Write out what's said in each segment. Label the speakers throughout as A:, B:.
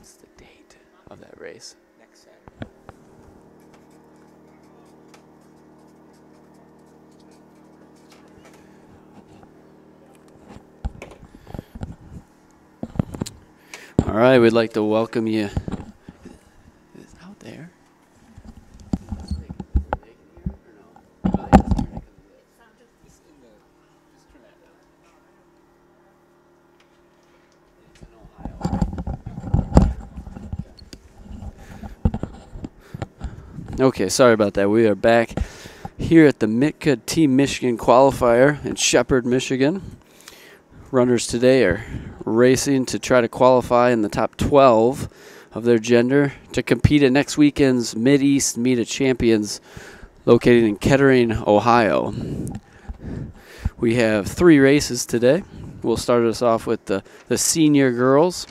A: What's the date of that race?
B: Next Saturday.
A: All right, we'd like to welcome you. Is it out there? Okay, sorry about that. We are back here at the Mitka Team Michigan qualifier in Shepherd, Michigan. Runners today are racing to try to qualify in the top 12 of their gender to compete at next weekend's Mid-East Meet of Champions located in Kettering, Ohio. We have 3 races today. We'll start us off with the senior girls,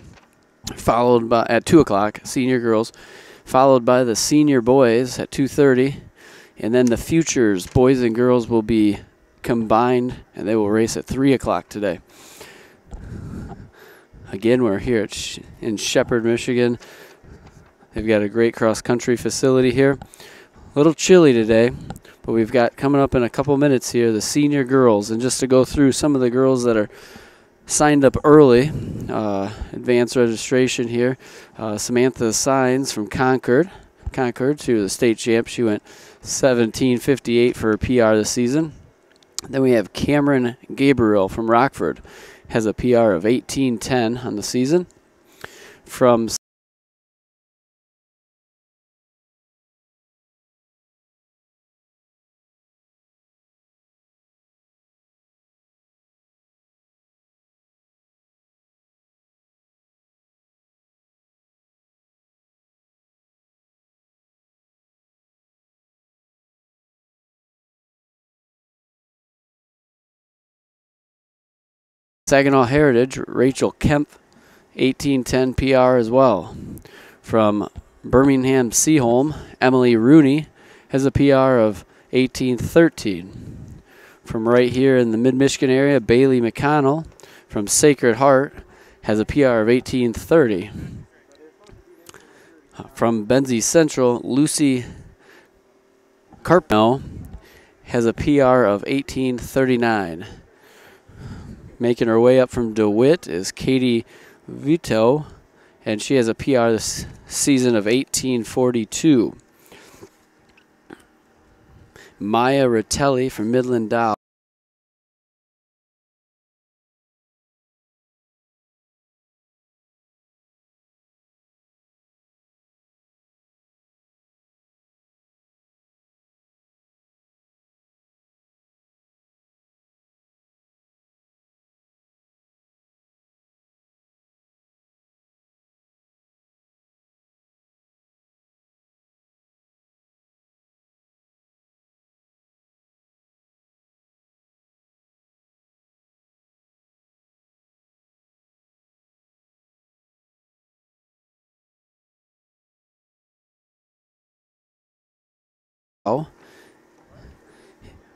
A: followed by at 2 o'clock, senior girls, followed by the senior boys at 2:30, and then the futures boys and girls will be combined, and they will race at 3 o'clock today. Again, we're here in Shepherd, Michigan. They've got a great cross-country facility here. A little chilly today, but we've got coming up in a couple minutes here the senior girls. And just to go through some of the girls that are signed up early, advanced registration here. Samantha Signs from Concord to the state champ. She went 17:58 for her PR this season. Then we have Cameron Gabriel from Rockford, has a PR of 18:10 on the season. From Saginaw Heritage, Rachel Kemp, 18:10 PR as well. From Birmingham Seaholm, Emily Rooney has a PR of 18:13. From right here in the Mid-Michigan area, Bailey McConnell from Sacred Heart has a PR of 18:30. From Benzie Central, Lucy Carpno has a PR of 18:39. Making her way up from DeWitt is Katie Vito, and she has a PR this season of 18:42. Maya Ratelli from Midland Dow.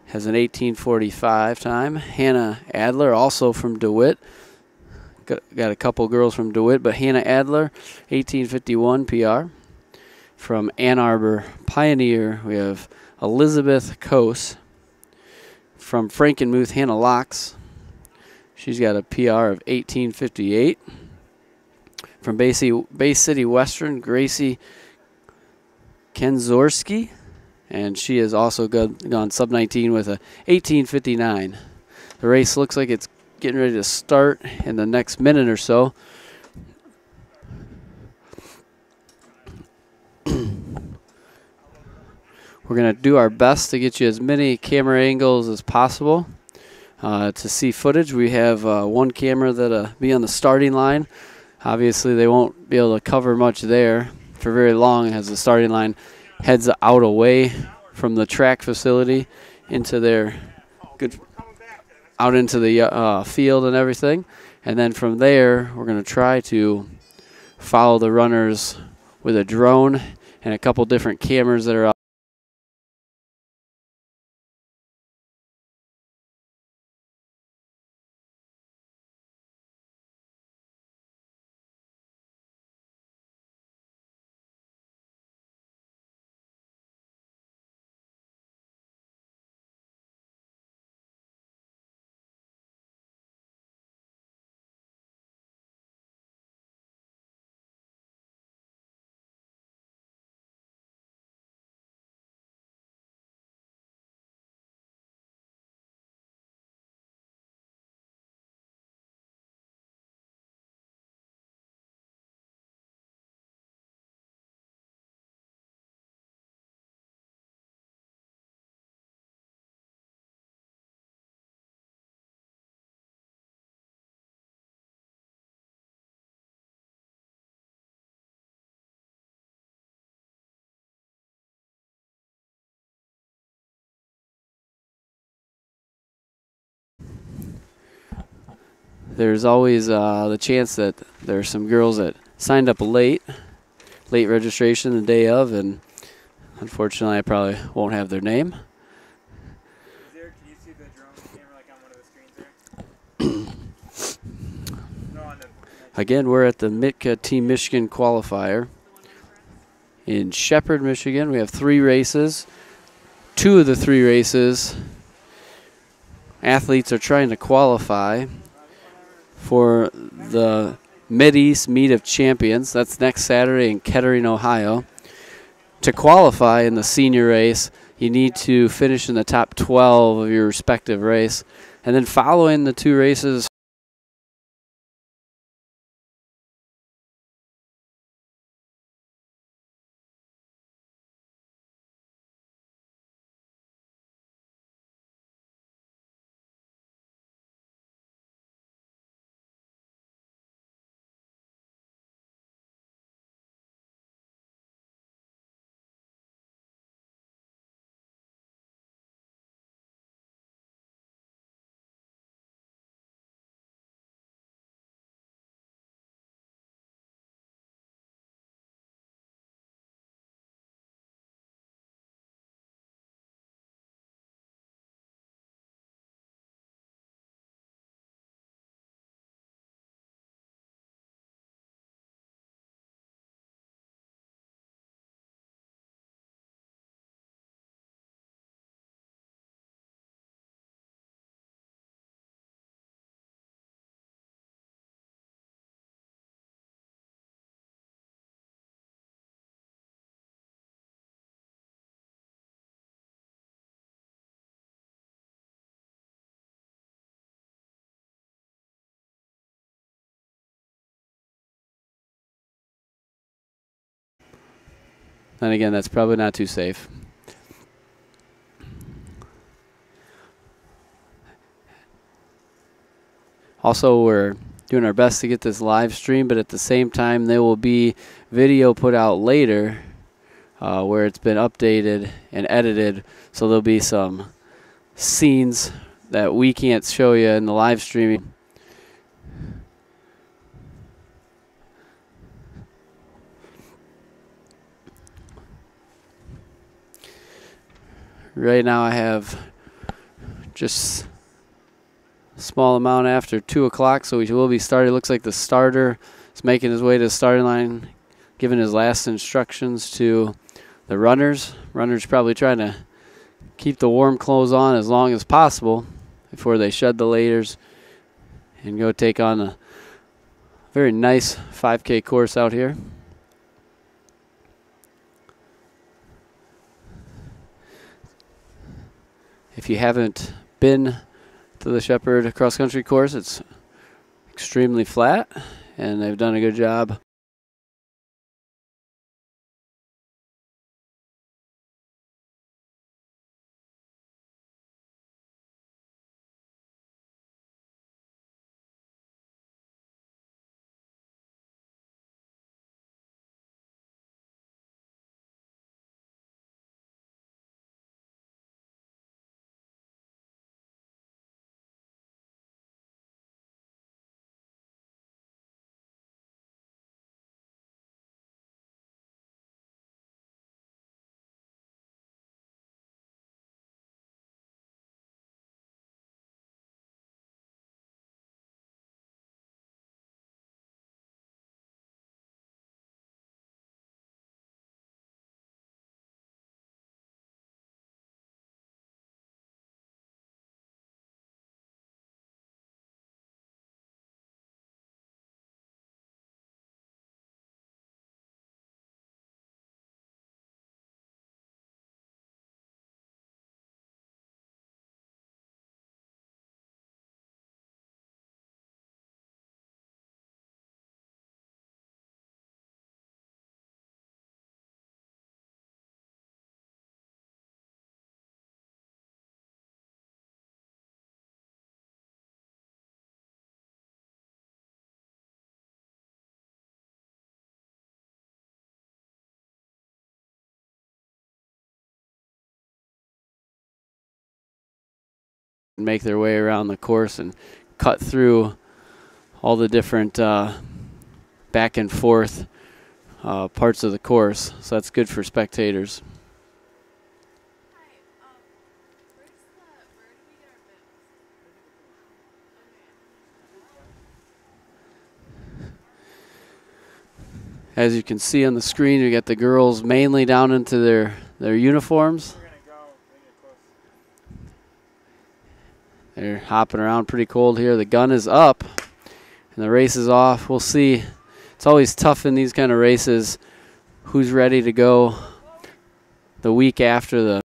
A: Has an 18:45 time. Hannah Adler, also from DeWitt. Got a couple girls from DeWitt, but Hannah Adler, 18:51 PR. From Ann Arbor Pioneer, we have Elizabeth Kose. From Frankenmuth, Hannah Locks. She's got a PR of 18:58. From Bay City Western, Gracie Kenzorski, and she has also gone sub-19 with a 18:59. The race looks like it's getting ready to start in the next minute or so. We're going to do our best to get you as many camera angles as possible to see footage. We have one camera that'll be on the starting line. Obviously, they won't be able to cover much there for very long as the starting line heads out away from the track facility into their out into the field and everything. And then from there, we're going to try to follow the runners with a drone and a couple different cameras that are out. there's always the chance that there are some girls that signed up late registration the day of, and unfortunately I probably won't have their name.
B: Can you see the drone camera like on one of the screens there? No, on the
A: Again, we're at the Mitka Team Michigan qualifier in Shepherd, Michigan. We have 3 races. 2 of the 3 races, athletes are trying to qualify for the Mid-East Meet of Champions. That's next Saturday in Kettering, Ohio. To qualify in the senior race, you need to finish in the top 12 of your respective race. And then following the 2 races, and again, that's probably not too safe. Also, we're doing our best to get this live stream, but at the same time, there will be video put out later where it's been updated and edited, so there'll be some scenes that we can't show you in the live streaming. Right now I have just a small amount after 2 o'clock, so we will be starting. It looks like the starter is making his way to the starting line, giving his last instructions to the runners. Runners probably trying to keep the warm clothes on as long as possible before they shed the layers and go take on a very nice 5K course out here. If you haven't been to the Shepherd cross country course, it's extremely flat and they've done a good job and make their way around the course and cut through all the different back and forth parts of the course. So that's good for spectators. As you can see on the screen, you get the girls mainly down into their uniforms. They're hopping around pretty cold here. The gun is up and the race is off. We'll see. It's always tough in these kind of races who's ready to go the week after the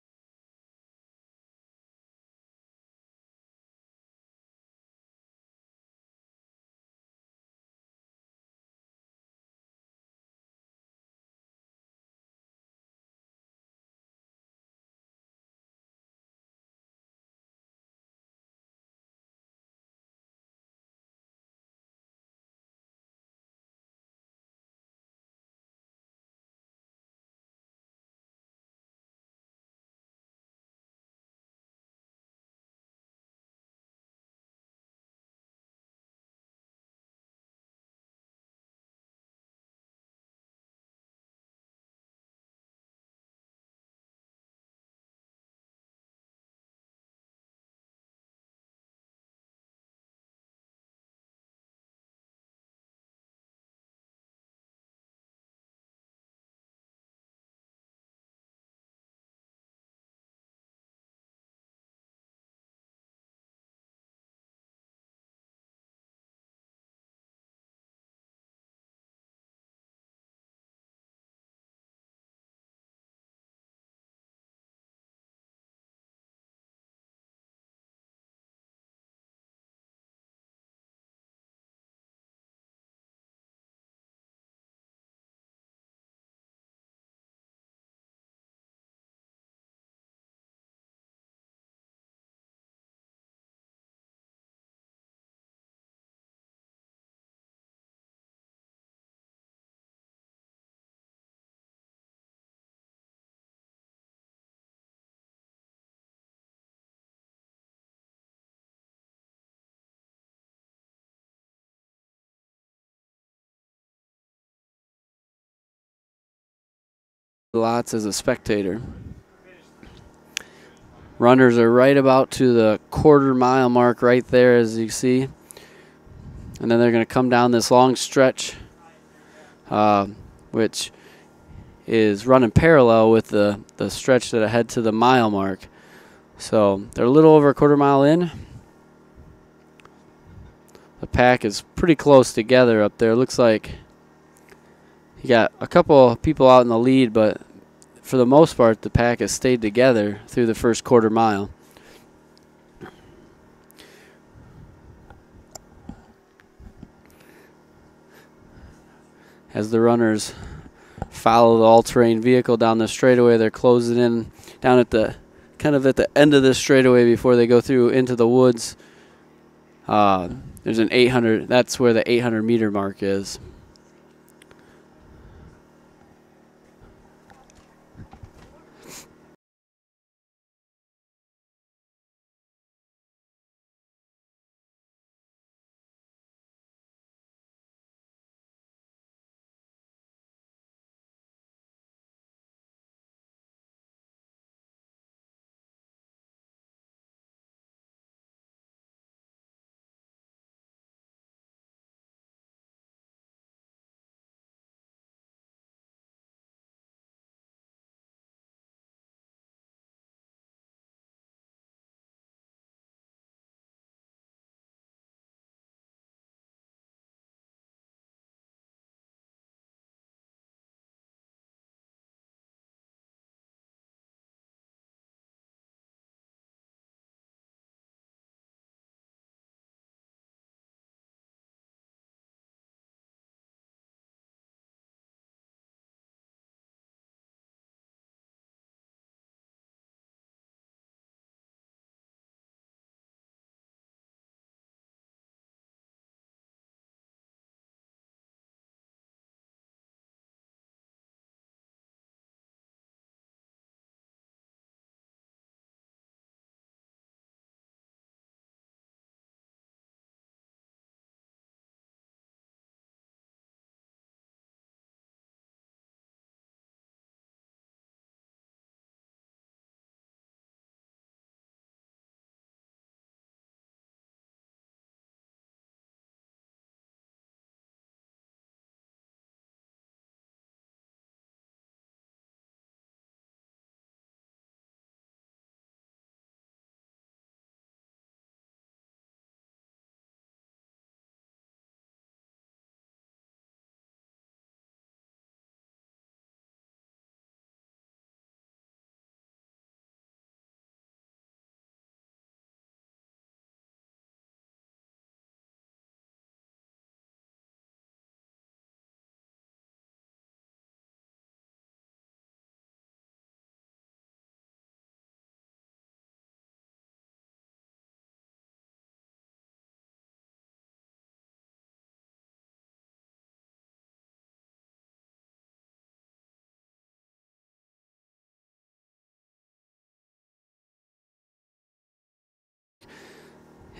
A: lots as a spectator. Runners are right about to the quarter-mile mark right there, as you see. And then they're going to come down this long stretch, which is running parallel with the stretch that head to the mile mark. So they're a little over a quarter mile in. The pack is pretty close together up there. Looks like you got a couple people out in the lead, but for the most part, the pack has stayed together through the first quarter mile. As the runners follow the all-terrain vehicle down the straightaway, they're closing in down at the kind of at the end of this straightaway before they go through into the woods. There's an 800. That's where the 800-meter mark is.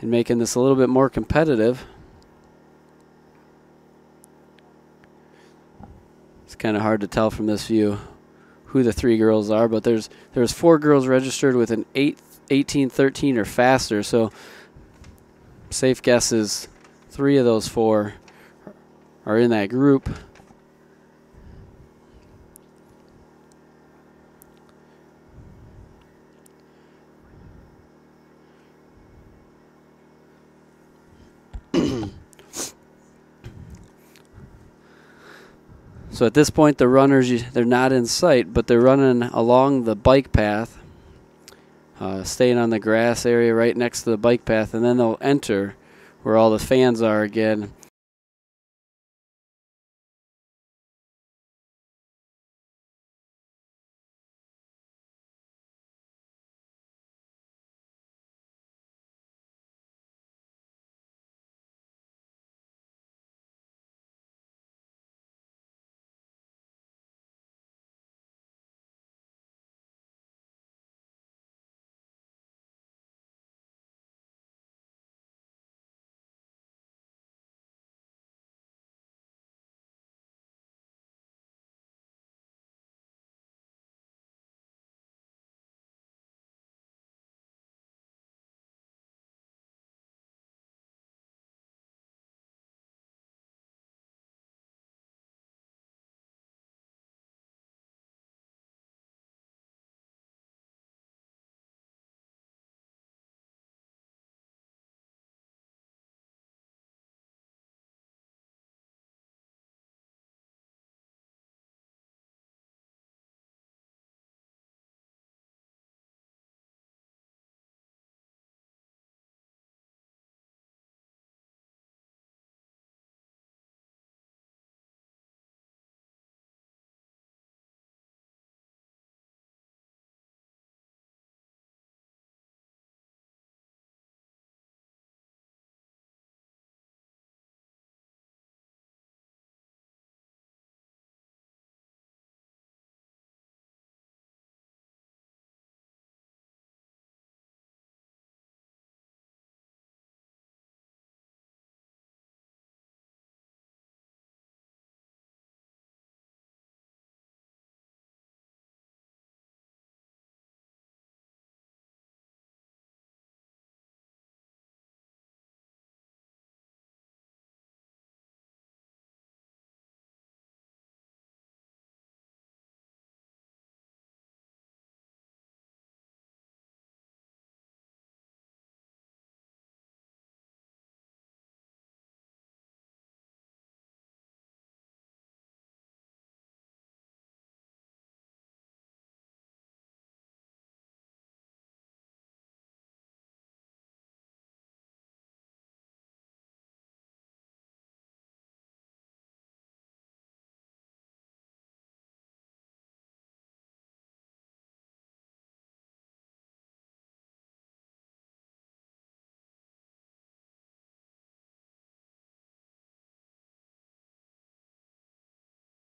A: and making this a little bit more competitive. It's kind of hard to tell from this view who the 3 girls are, but there's 4 girls registered with an 18:13 or faster, so safe guess is 3 of those 4 are in that group. So at this point, the runners, they're not in sight, but they're running along the bike path, staying on the grass area right next to the bike path, and then they'll enter where all the fans are again.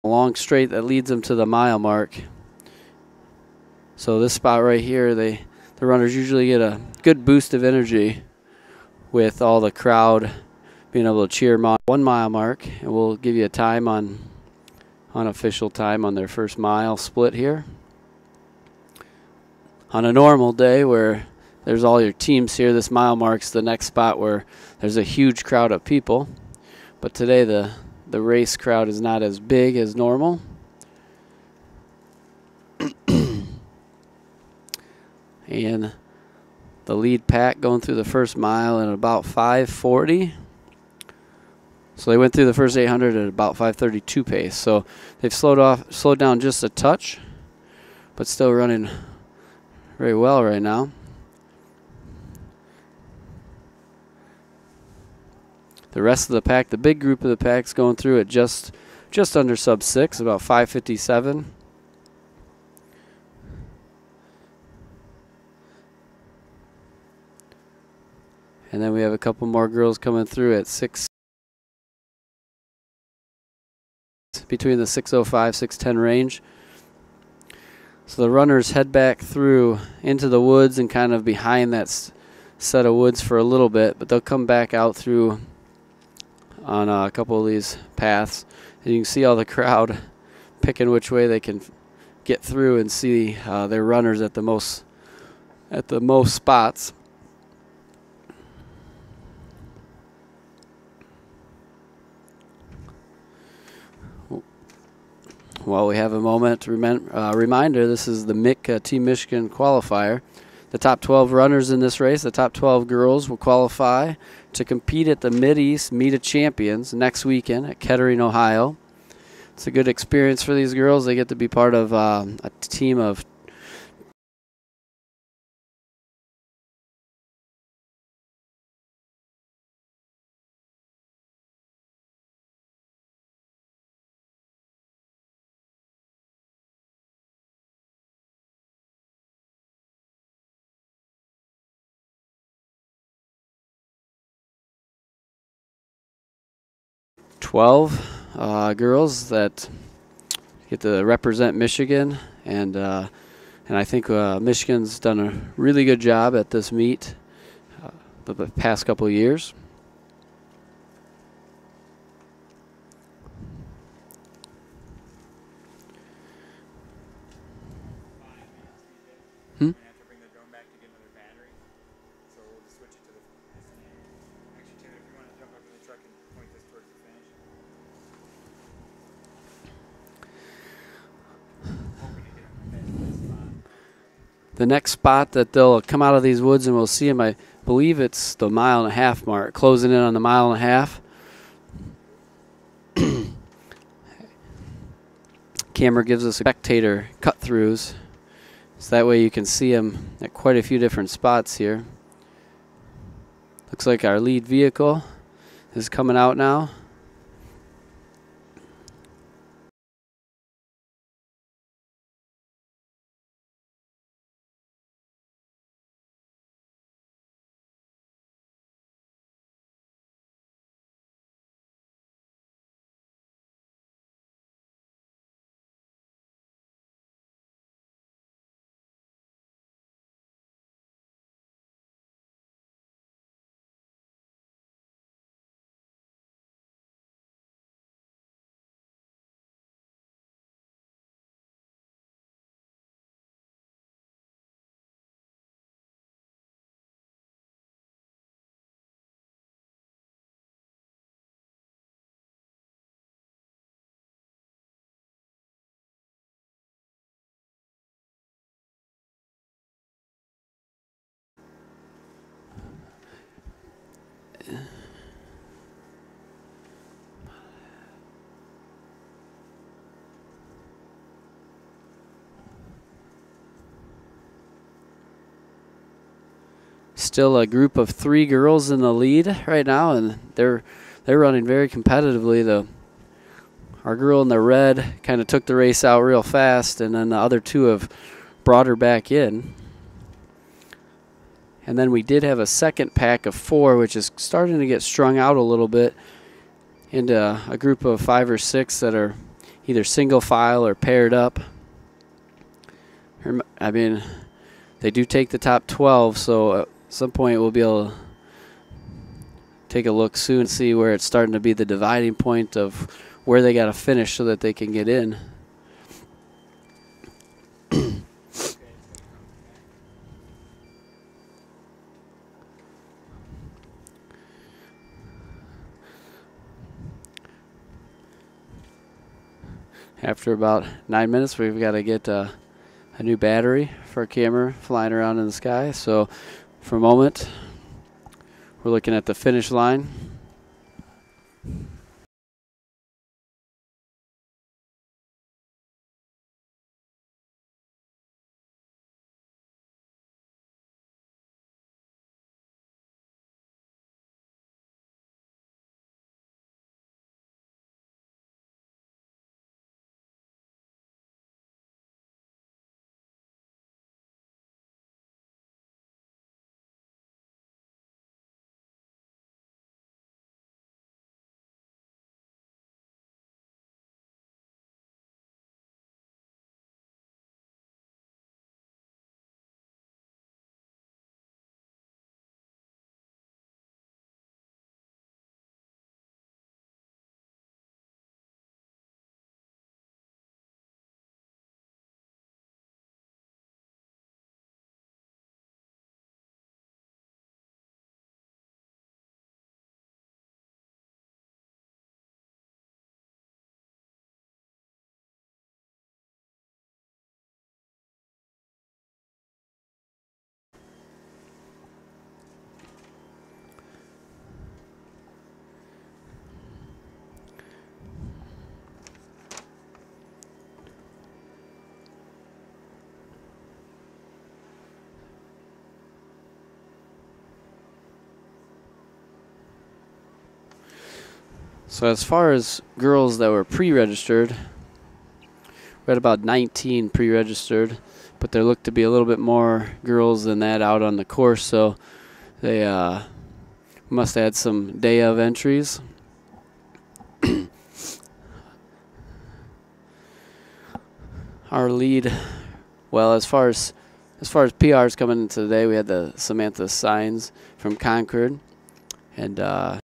A: A long straight that leads them to the mile mark. So this spot right here, the runners usually get a good boost of energy with all the crowd being able to cheer them on. 1 mile mark, and we'll give you a time on unofficial time on their first mile split here. On a normal day where there's all your teams here, this mile marks the next spot where there's a huge crowd of people. But today the race crowd is not as big as normal. And the lead pack going through the first mile in about 5:40. So they went through the first 800 at about 5:32 pace. So they've slowed down just a touch, but still running very well right now. The rest of the pack, the big group of the pack's going through at just under sub 6, about 5:57. And then we have a couple more girls coming through at 6, between the 6:05, 6:10 range. So the runners head back through into the woods and kind of behind that set of woods for a little bit, but they'll come back out through on a couple of these paths. And you can see all the crowd picking which way they can get through and see their runners at the most spots. While we have a moment, reminder, this is the MIC Team Michigan qualifier. The top 12 runners in this race, the top 12 girls, will qualify to compete at the Mid-East Meet of Champions next weekend at Kettering, Ohio. It's a good experience for these girls. They get to be part of a team of girls that get to represent Michigan, and I think Michigan's done a really good job at this meet the past couple of years.
B: We're gonna have to bring the drone back to get another battery. So we'll just switch it to the actually, Taylor, if you want to jump up in the truck and point this towards the finish. Hoping to get that spot.
A: The next spot that they'll come out of these woods and we'll see them, I believe it's the 1.5 mile mark, closing in on the 1.5 miles. Camera gives us spectator cut-throughs, so that way you can see them at quite a few different spots here. Looks like our lead vehicle is coming out now. Still a group of 3 girls in the lead right now, and they're running very competitively. Our girl in the red kind of took the race out real fast, and then the other 2 have brought her back in. And then we did have a second pack of 4, which is starting to get strung out a little bit into a group of 5 or 6 that are either single file or paired up. I mean, they do take the top 12, so at some point we'll be able to take a look soon and see where it's starting to be the dividing point of where they got to finish so that they can get in. After about 9 minutes, we've got to get a new battery for our camera flying around in the sky. So for a moment, we're looking at the finish line. So as far as girls that were pre-registered, we had about 19 pre-registered, but there looked to be a little bit more girls than that out on the course, so they must have had some day of entries. Our lead, well, as far as PRs coming into today, we had the Samantha Signs from Concord, and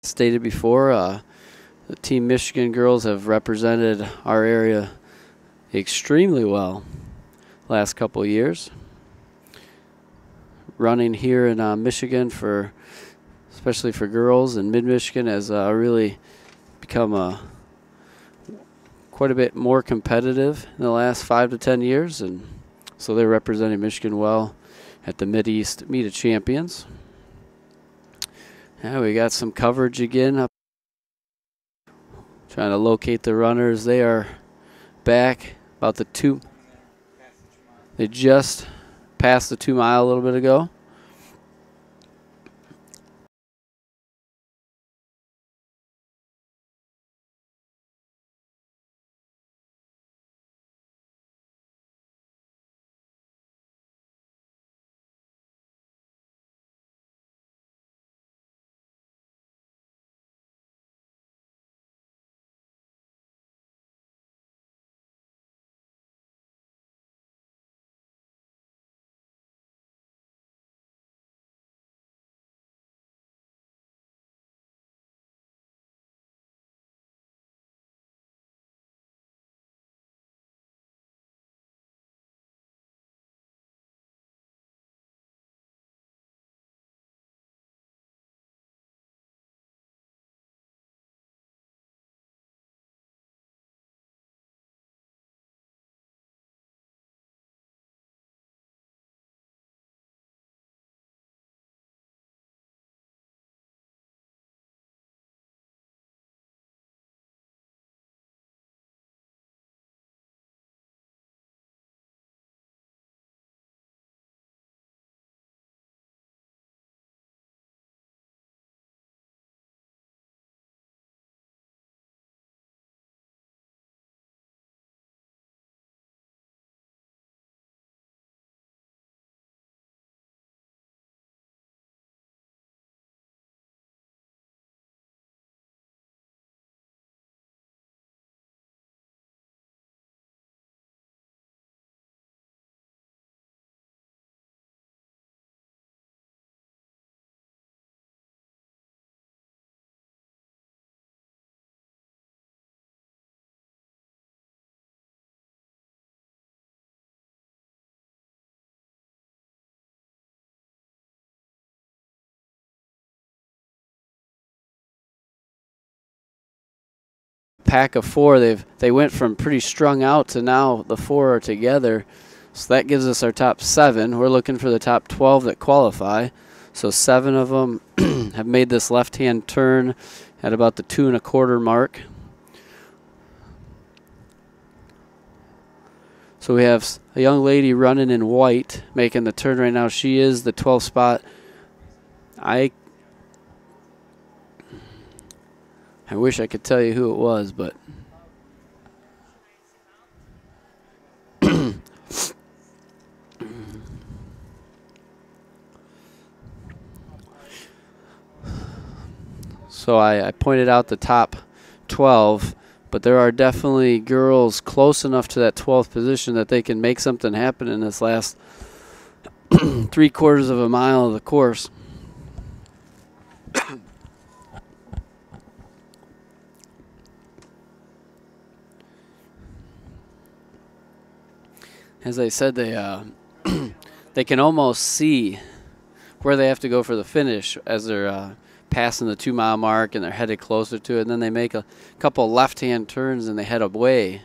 A: stated before, the Team Michigan girls have represented our area extremely well last couple of years. Running here in Michigan, especially for girls, and Mid-Michigan has really become quite a bit more competitive in the last 5 to 10 years, and so they're representing Michigan well at the Mid-East Meet of Champions. Yeah, we got some coverage again up. Trying to locate the runners. They are back about the 2. They just passed the 2 mile a little bit ago. pack of four. They went from pretty strung out to now the four are together. So that gives us our top 7. We're looking for the top 12 that qualify. So 7 of them have made this left-hand turn at about the 2 1/4 mark. So we have a young lady running in white making the turn right now. She is the 12th spot. I wish I could tell you who it was, but so I pointed out the top 12, but there are definitely girls close enough to that 12th position that they can make something happen in this last 3/4 of a mile of the course. As I said, they they can almost see where they have to go for the finish as they're passing the 2 mile mark and they're headed closer to it. And then they make a couple left-hand turns and they head away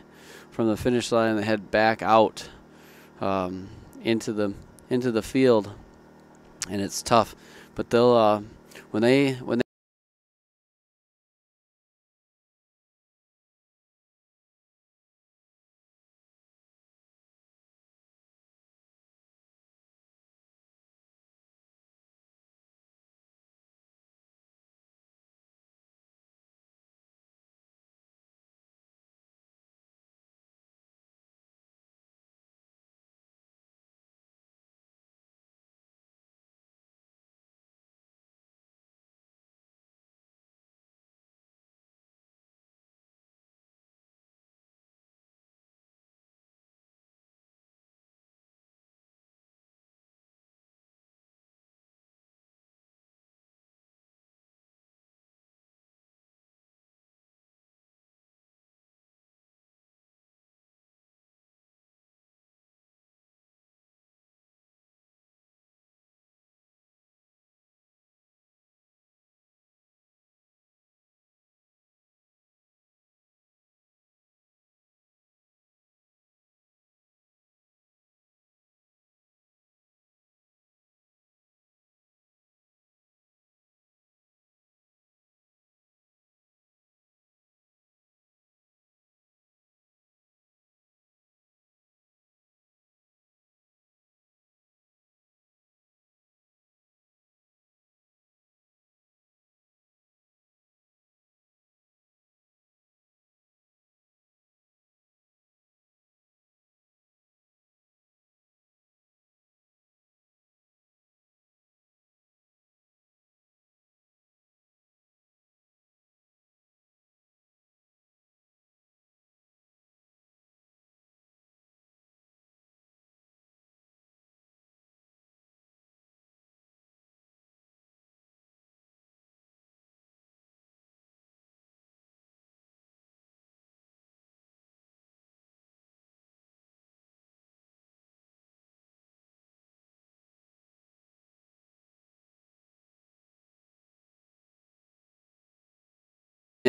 A: from the finish line and they head back out into the field, and it's tough. But they'll when they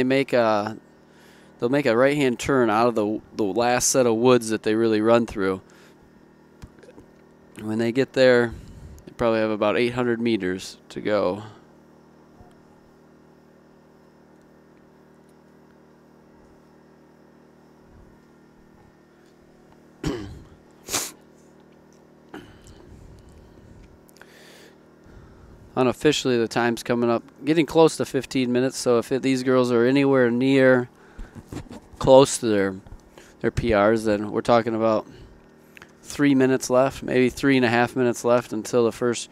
A: make they'll make a right-hand turn out of the last set of woods that they really run through. When they get there, they probably have about 800 meters to go. Unofficially, the time's coming up, getting close to 15 minutes. So if these girls are anywhere near close to their PRs, then we're talking about 3 minutes left, maybe 3.5 minutes left until the first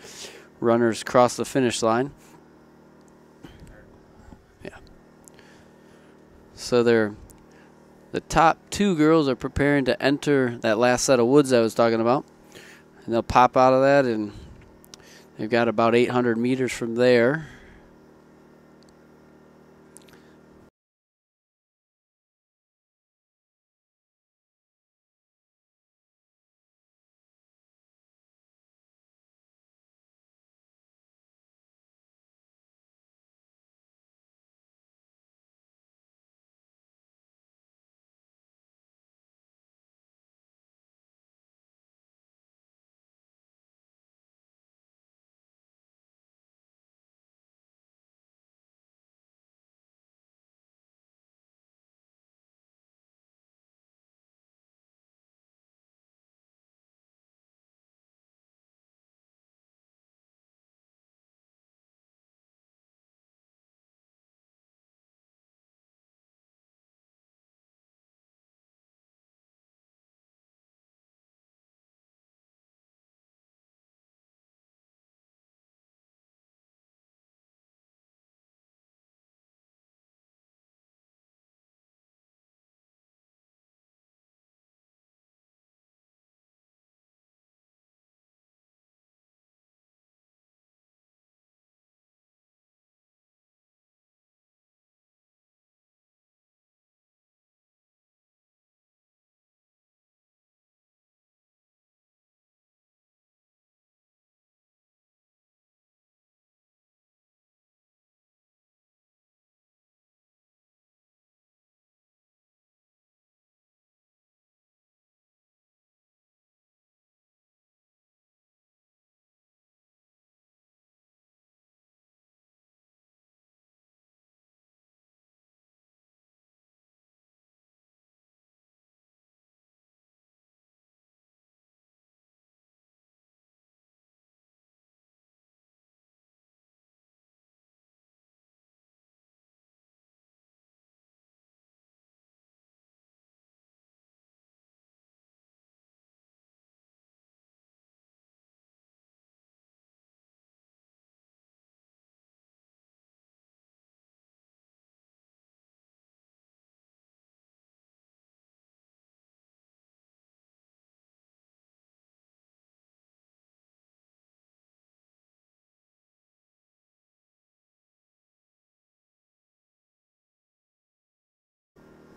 A: runners cross the finish line. Yeah. So the top 2 girls are preparing to enter that last set of woods I was talking about, and they'll pop out of that, and they've got about 800 meters from there.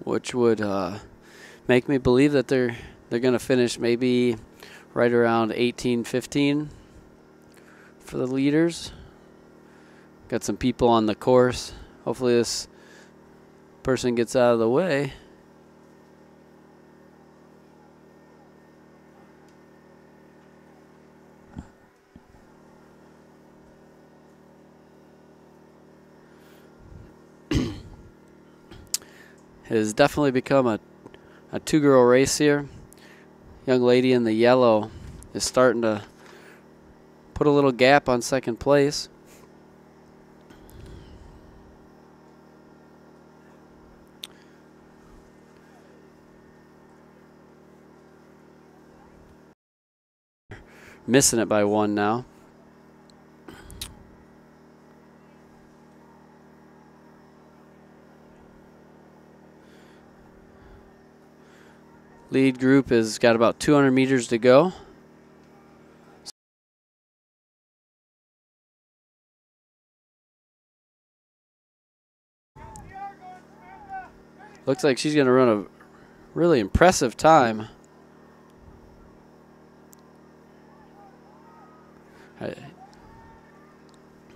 A: which would make me believe that they're going to finish maybe right around 18-15 for the leaders. Got some people on the course. Hopefully this person gets out of the way. It has definitely become a two-girl race here. Young lady in the yellow is starting to put a little gap on second place. Missing it by 1 now. Lead group has got about 200 meters to go. Looks like she's going to run a really impressive time.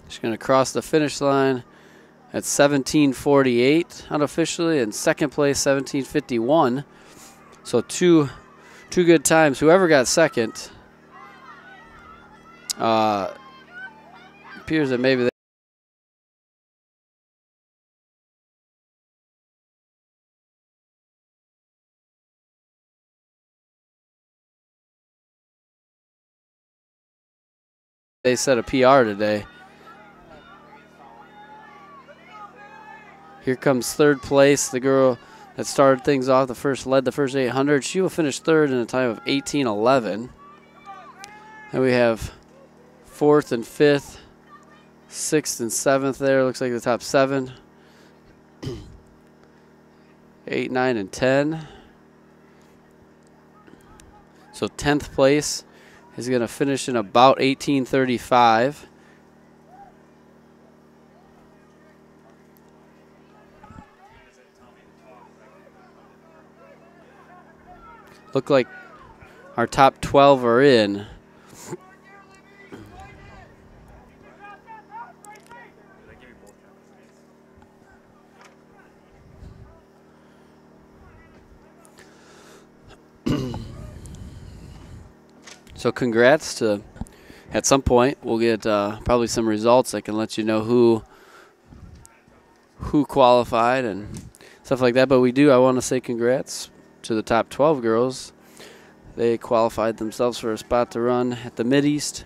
A: She's going to cross the finish line at 17:48 unofficially, and second place 17:51. So two good times. Whoever got second appears that maybe they set a PR today. Here comes third place, the girl that started things off, led the first 800. She will finish third in a time of 18:11. And we have fourth and fifth, sixth and seventh there. Looks like the top 7. 8, 9, and 10. So 10th place is going to finish in about 18:35. Look like our top 12 are in. So congrats to, at some point, we'll get probably some results that can let you know who qualified and stuff like that. But I want to say congrats to the top 12 girls. They qualified themselves for a spot to run at the Mid-East.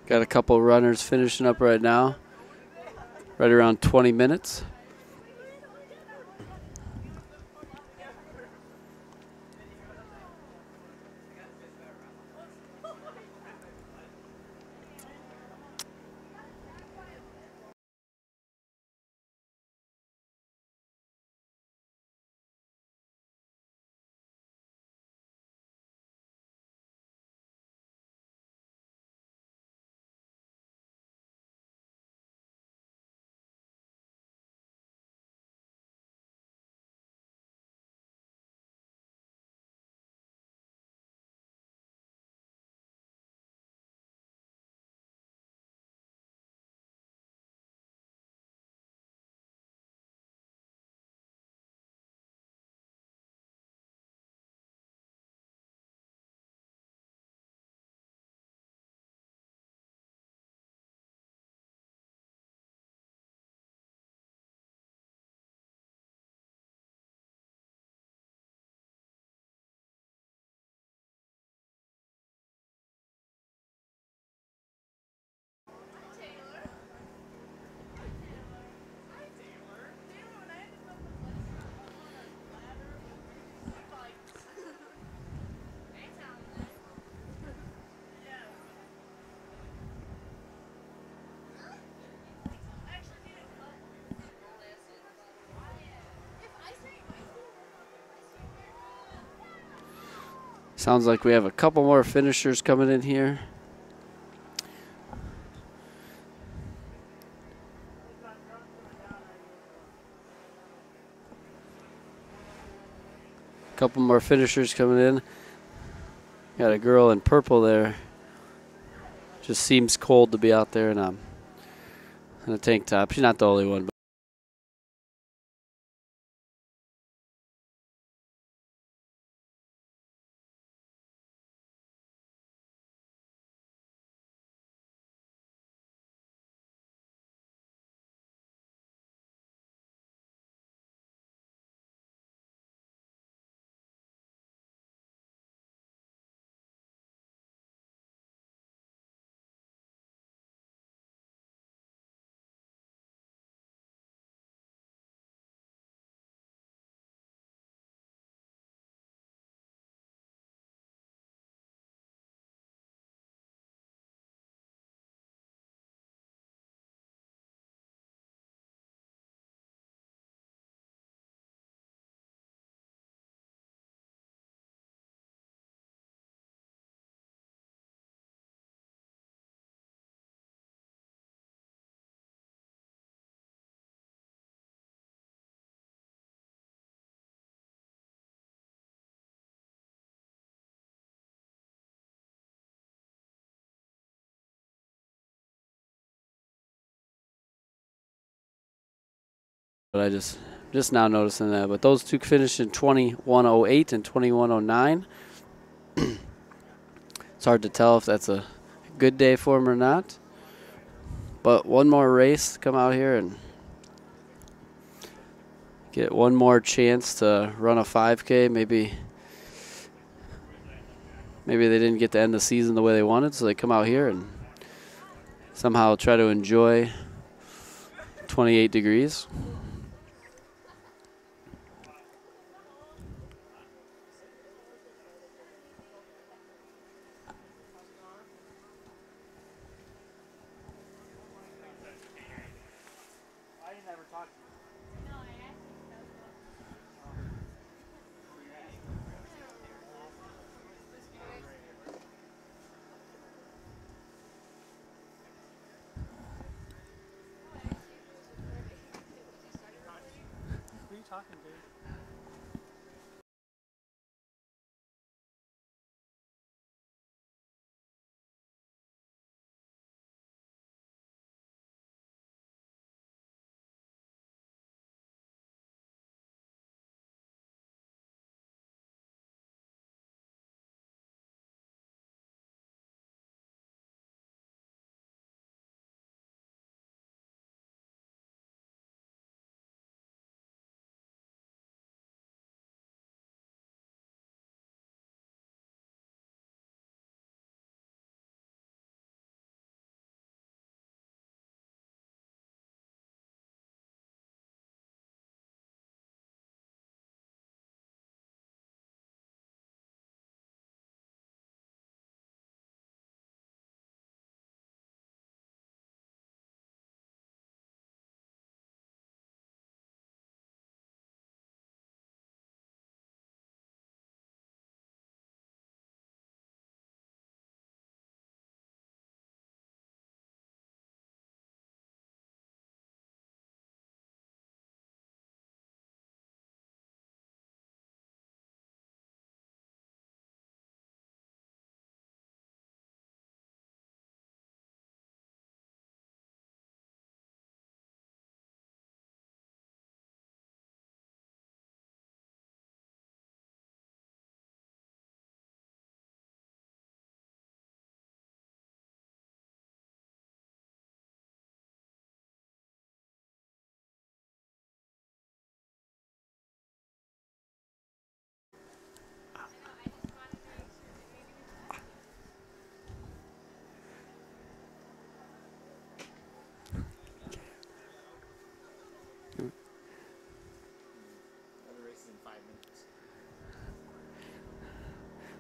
A: Got a couple runners finishing up right now, right around 20 minutes. Sounds like we have a couple more finishers coming in here. Couple more finishers coming in. Got a girl in purple there. Just seems cold to be out there in a tank top. She's not the only one. But I just now noticing that. But those two finished in 21:08 and 21:09. It's hard to tell if that's a good day for them or not. But one more race to come out here and get one more chance to run a 5K. Maybe they didn't get to end the season the way they wanted, so they come out here and somehow try to enjoy 28 degrees.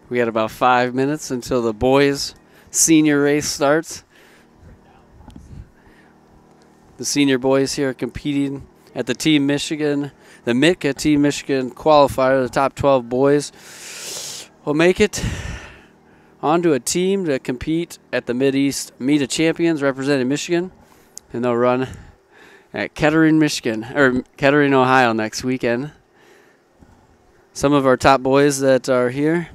A: We got about 5 minutes until the boys' senior race starts. The senior boys here are competing at the Team Michigan, the MITKA Team Michigan qualifier, the top 12 boys. will make it onto a team to compete at the Mid-East Meet of Champions representing Michigan, and they'll run at Kettering, Michigan, or Kettering, Ohio next weekend. Some of our top boys that are here.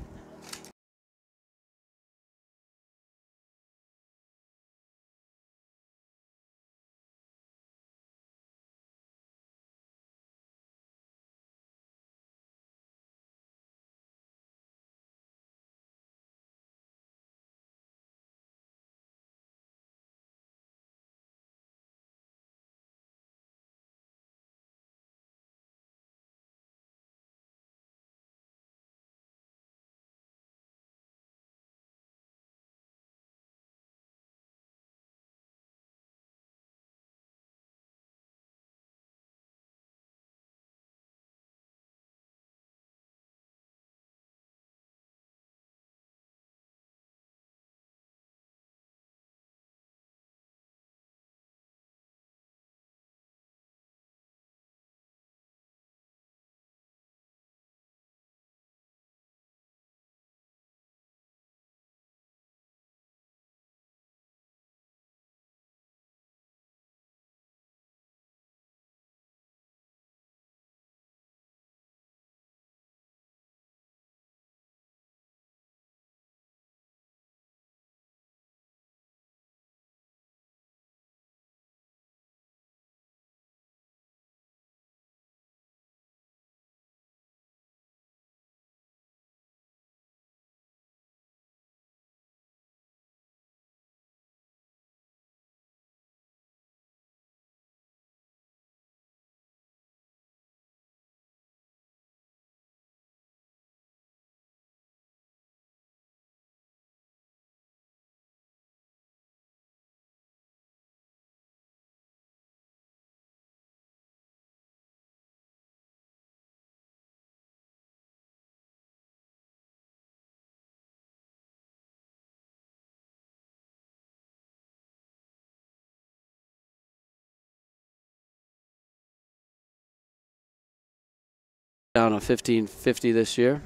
A: Down a 1550 this year.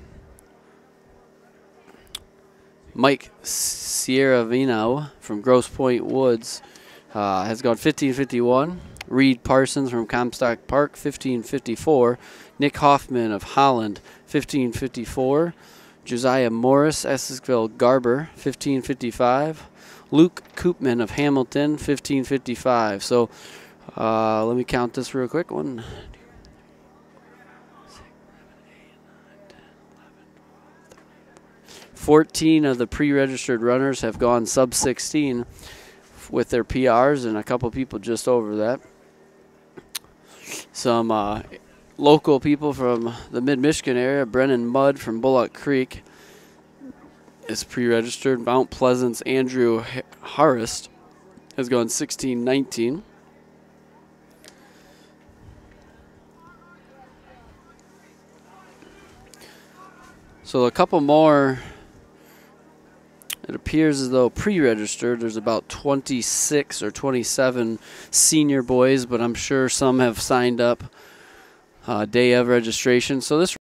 A: Mike Sierravino from Grosse Pointe Woods has gone 1551. Reed Parsons from Comstock Park, 1554. Nick Hoffman of Holland, 1554. Josiah Morris, Essexville Garber, 1555. Luke Koopman of Hamilton, 1555. So let me count this real quick. 14 of the pre-registered runners have gone sub-16 with their PRs, and a couple people just over that. Some local people from the mid-Michigan area. Brennan Mudd from Bullock Creek is pre-registered. Mount Pleasant's Andrew Harrist has gone 16:19. So a couple more. It appears as though pre-registered, there's about 26 or 27 senior boys, but I'm sure some have signed up day of registration. So this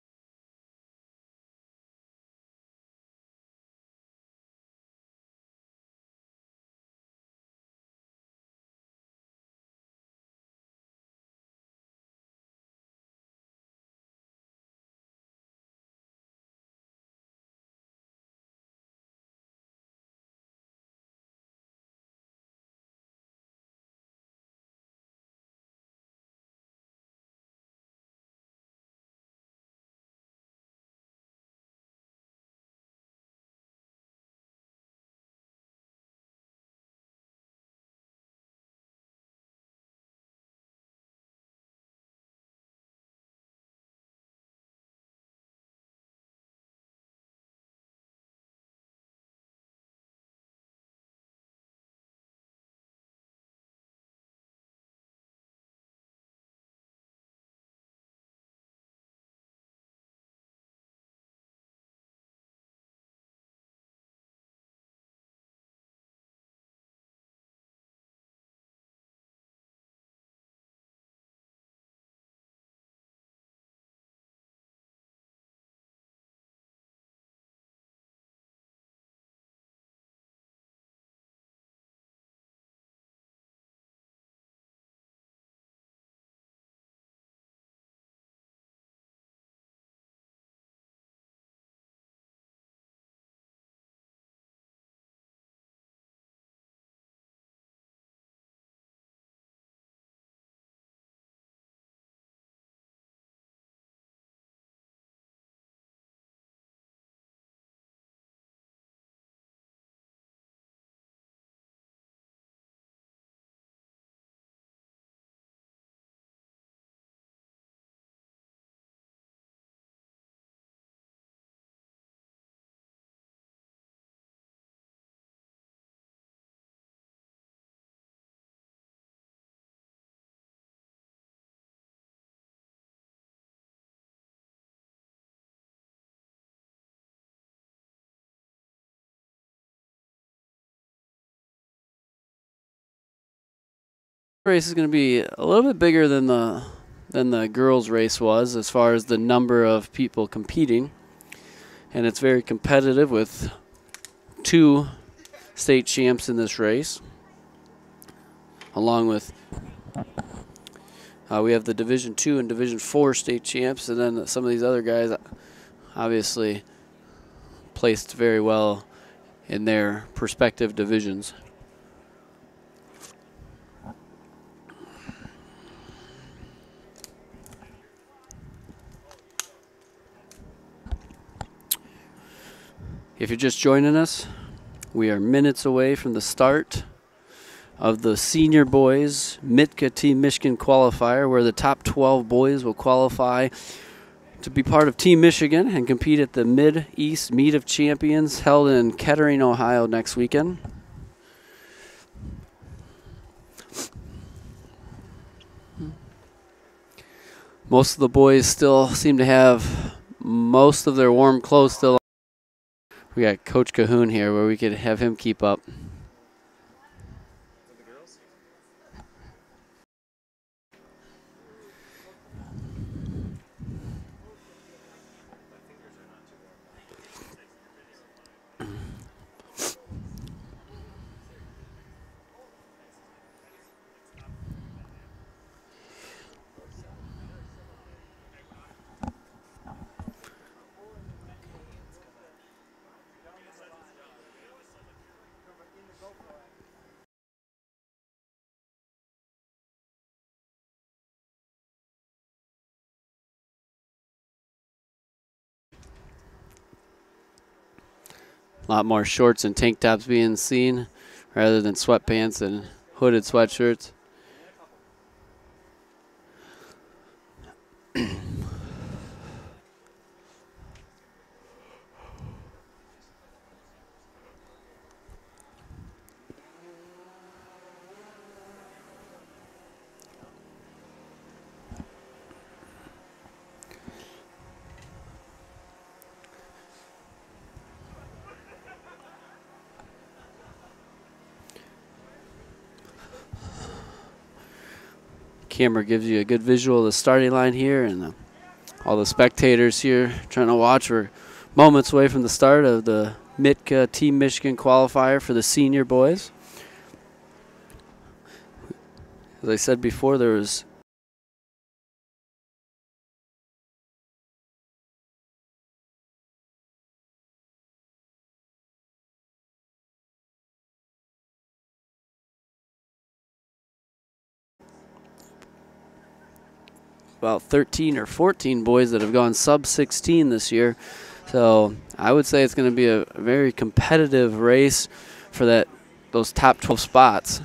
A: race is going to be a little bit bigger than the girls' race was as far as the number of people competing, and it's very competitive with 2 state champs in this race, along with we have the Division II and Division IV state champs, and then some of these other guys obviously placed very well in their respective divisions. If you're just joining us, we are minutes away from the start of the Senior Boys Mitka Team Michigan qualifier, where the top 12 boys will qualify to be part of Team Michigan and compete at the Mid-East Meet of Champions held in Kettering, Ohio next weekend. Most of the boys still seem to have most of their warm clothes still on. We got Coach Cahoon here where we could have him keep up. A lot more shorts and tank tops being seen rather than sweatpants and hooded sweatshirts. Camera gives you a good visual of the starting line here, and all the spectators here trying to watch. We're moments away from the start of the Mitka Team Michigan qualifier for the senior boys. As I said before, there was about 13 or 14 boys that have gone sub-16 this year. So I would say it's going to be a very competitive race for those top 12 spots.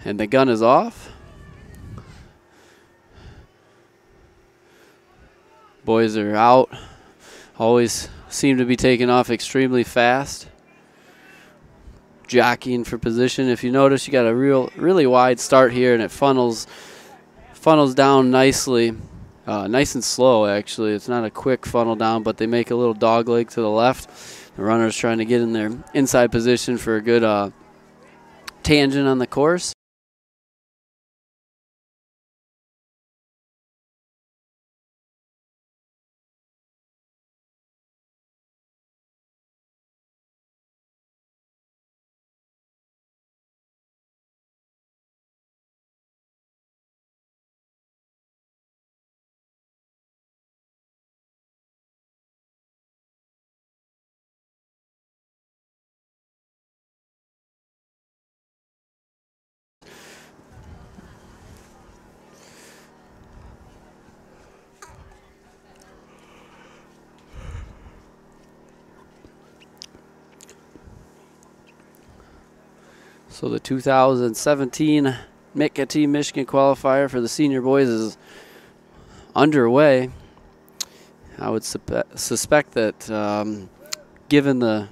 A: And the gun is off. Boys are out. Always seem to be taking off extremely fast. Jockeying for position. If you notice, you got a really wide start here, and it funnels down nicely. Nice and slow, actually. It's not a quick funnel down, but they make a little dog leg to the left. The runner's trying to get in their inside position for a good tangent on the course. So the 2017 Mitka Team Michigan qualifier for the senior boys is underway. I would suspect that given the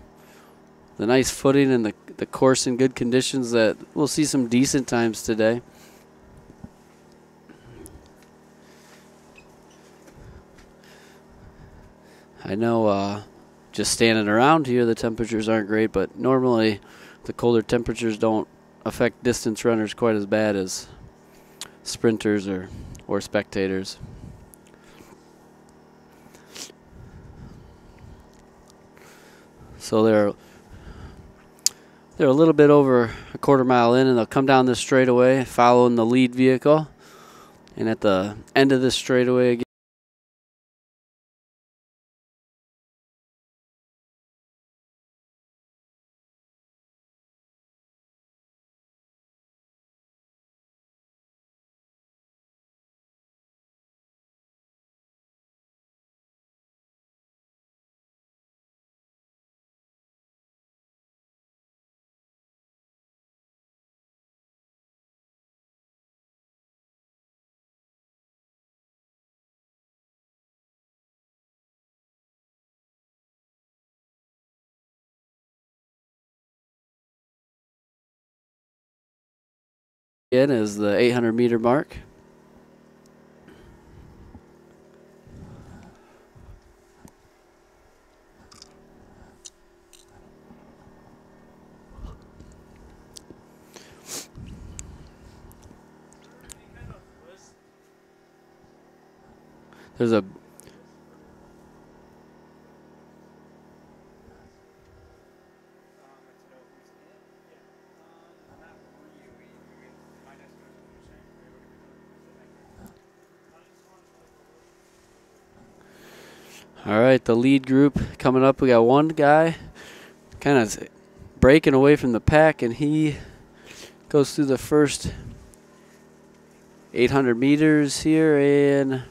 A: nice footing and the course in good conditions, that we'll see some decent times today. I know just standing around here the temperatures aren't great, but normally the colder temperatures don't affect distance runners quite as bad as sprinters or spectators. So they're a little bit over a quarter mile in, and they'll come down this straightaway following the lead vehicle. And at the end of this straightaway again, is the 800-meter mark. There's a All right, the lead group coming up. We got one guy kind of breaking away from the pack, and he goes through the first 800 meters here in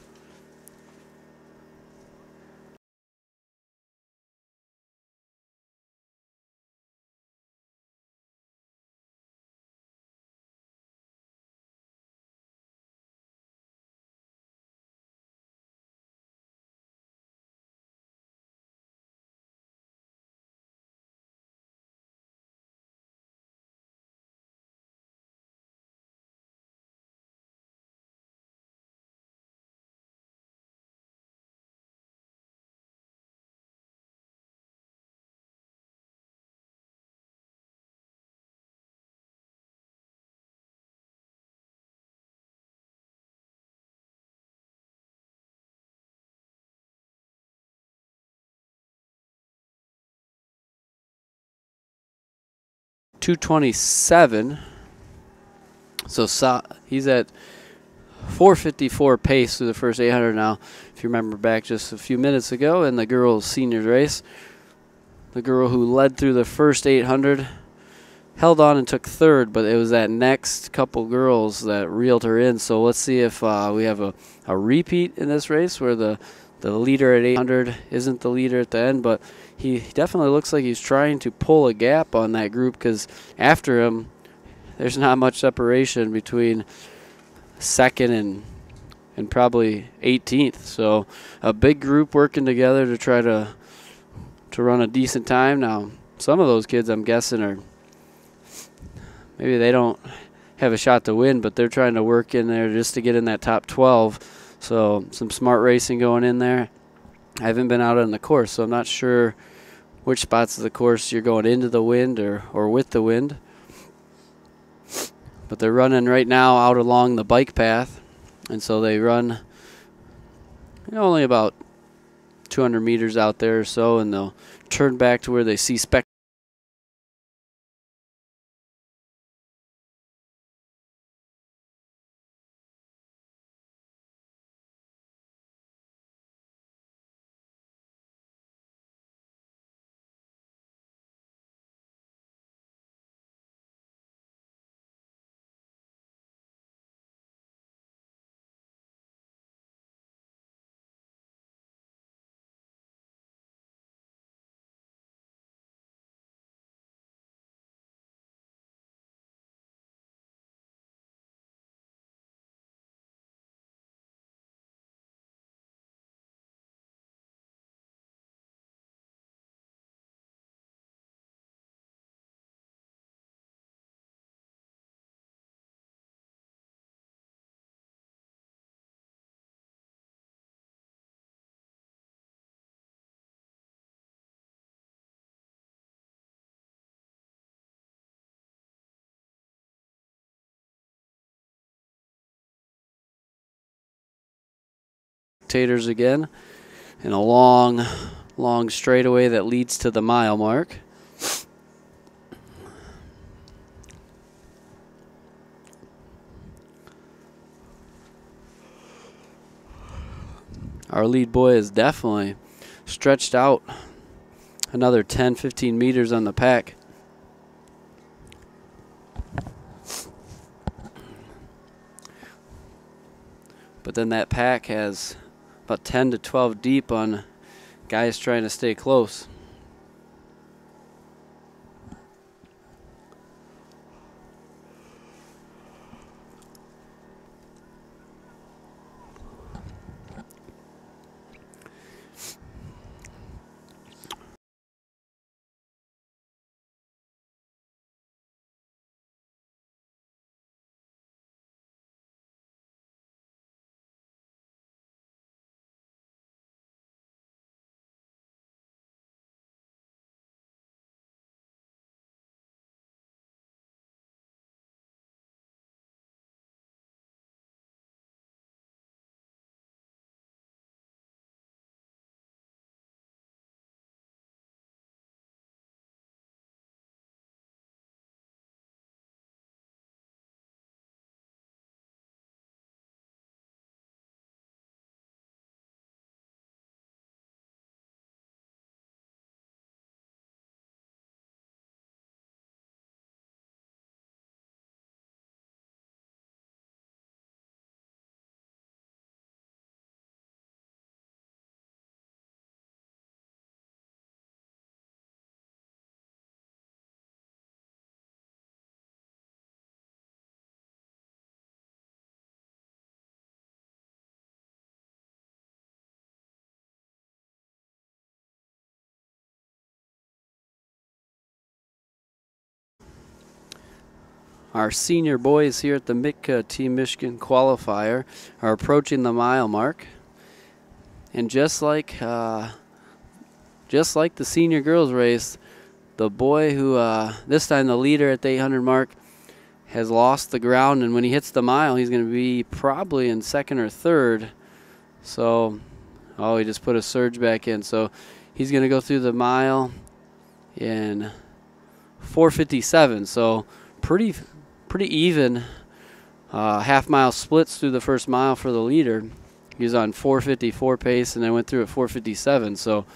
A: .227. So he's at 4:54 pace through the first 800 now. If you remember back just a few minutes ago in the girls' seniors race, the girl who led through the first 800 held on and took third, but it was that next couple girls that reeled her in. So let's see if we have a repeat in this race where the leader at 800 isn't the leader at the end, but he definitely looks like he's trying to pull a gap on that group, because after him, there's not much separation between second and probably 18th. So a big group working together to try to run a decent time. Now, some of those kids, I'm guessing, are maybe they don't have a shot to win, but they're trying to work in there just to get in that top 12. So some smart racing going in there. I haven't been out on the course, so I'm not sure which spots of the course you're going into the wind or with the wind. But they're running right now out along the bike path, and so they run only about 200 meters out there or so, and they'll turn back to where they see spectators again in a long, long straightaway that leads to the mile mark. Our lead boy is definitely stretched out another 10-15 meters on the pack. But then that pack has about 10 to 12 deep on guys trying to stay close. Our senior boys here at the Mitka Team Michigan qualifier are approaching the mile mark. And just like the senior girls race, the boy who, this time the leader at the 800 mark, has lost the ground. And when he hits the mile, he's going to be probably in second or third. So, oh, he just put a surge back in. So he's going to go through the mile in 4:57. So pretty even half-mile splits through the first mile for the leader. He was on 4:54 pace and then went through at 4:57. So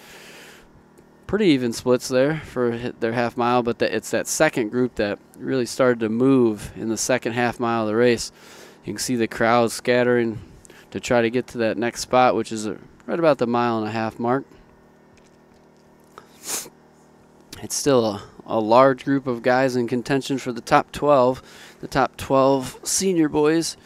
A: pretty even splits there for their half mile, but it's that second group that really started to move in the second half mile of the race. You can see the crowd scattering to try to get to that next spot, which is right about the 1.5 mile mark. It's still a large group of guys in contention for the top 12. The top 12 senior boys.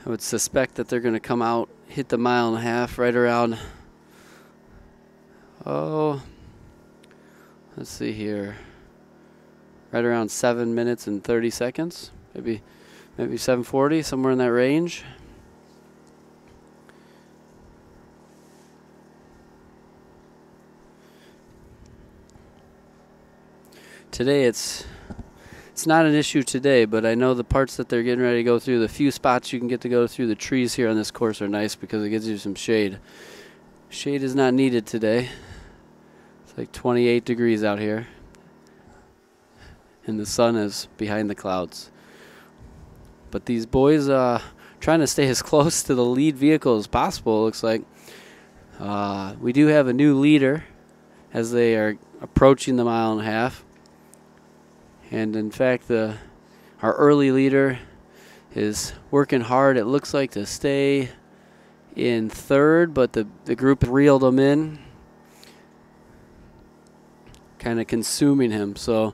A: I would suspect that they're going to come out hit the 1.5 right around, oh, let's see here, right around 7 minutes and 30 seconds, maybe 7:40, somewhere in that range. Today it's not an issue today, but I know the parts that they're getting ready to go through, the few spots you can get to go through, the trees here on this course are nice because it gives you some shade. Shade is not needed today. It's like 28 degrees out here, and the sun is behind the clouds. But these boys trying to stay as close to the lead vehicle as possible, it looks like. We do have a new leader as they are approaching the 1.5 miles. And in fact, our early leader is working hard, it looks like, to stay in third, but the group reeled him in, kind of consuming him. So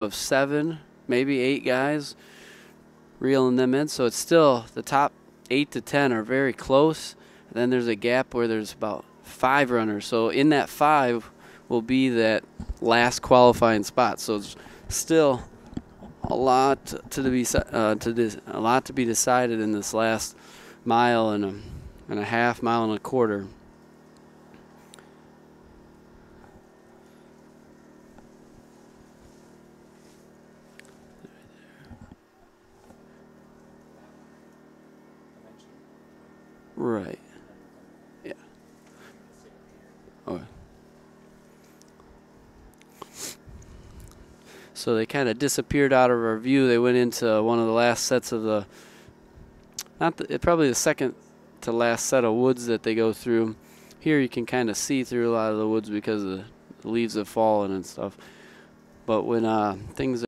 A: of 7, maybe 8 guys reeling them in. So it's still the top 8 to 10 are very close. And then there's a gap where there's about 5 runners. So in that 5 will be that last qualifying spot. So it's still a lot to be decided in this last mile and a half, mile and a quarter. Right. Yeah. Okay. So they kind of disappeared out of our view. They went into one of the last sets of the, probably the second to last set of woods that they go through. Here you can kind of see through a lot of the woods because the leaves have fallen and stuff. But when things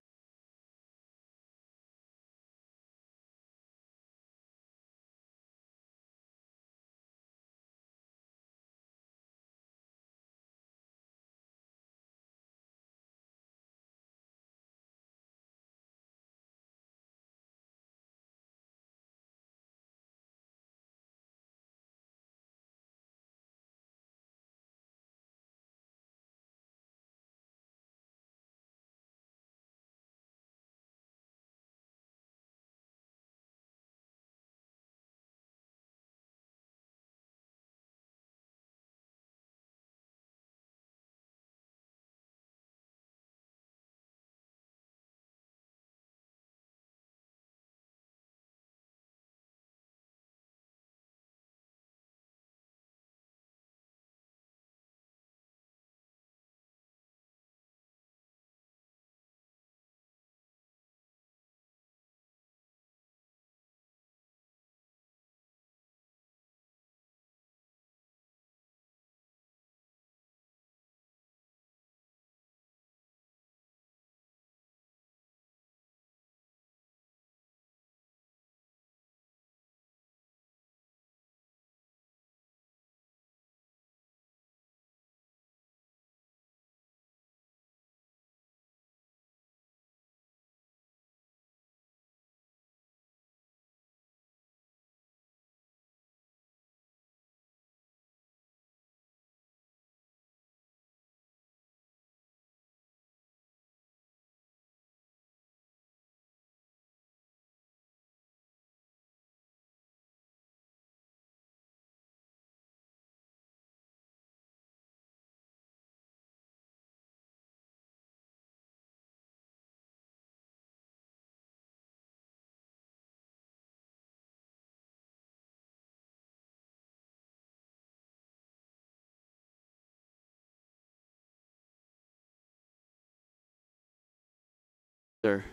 A: Or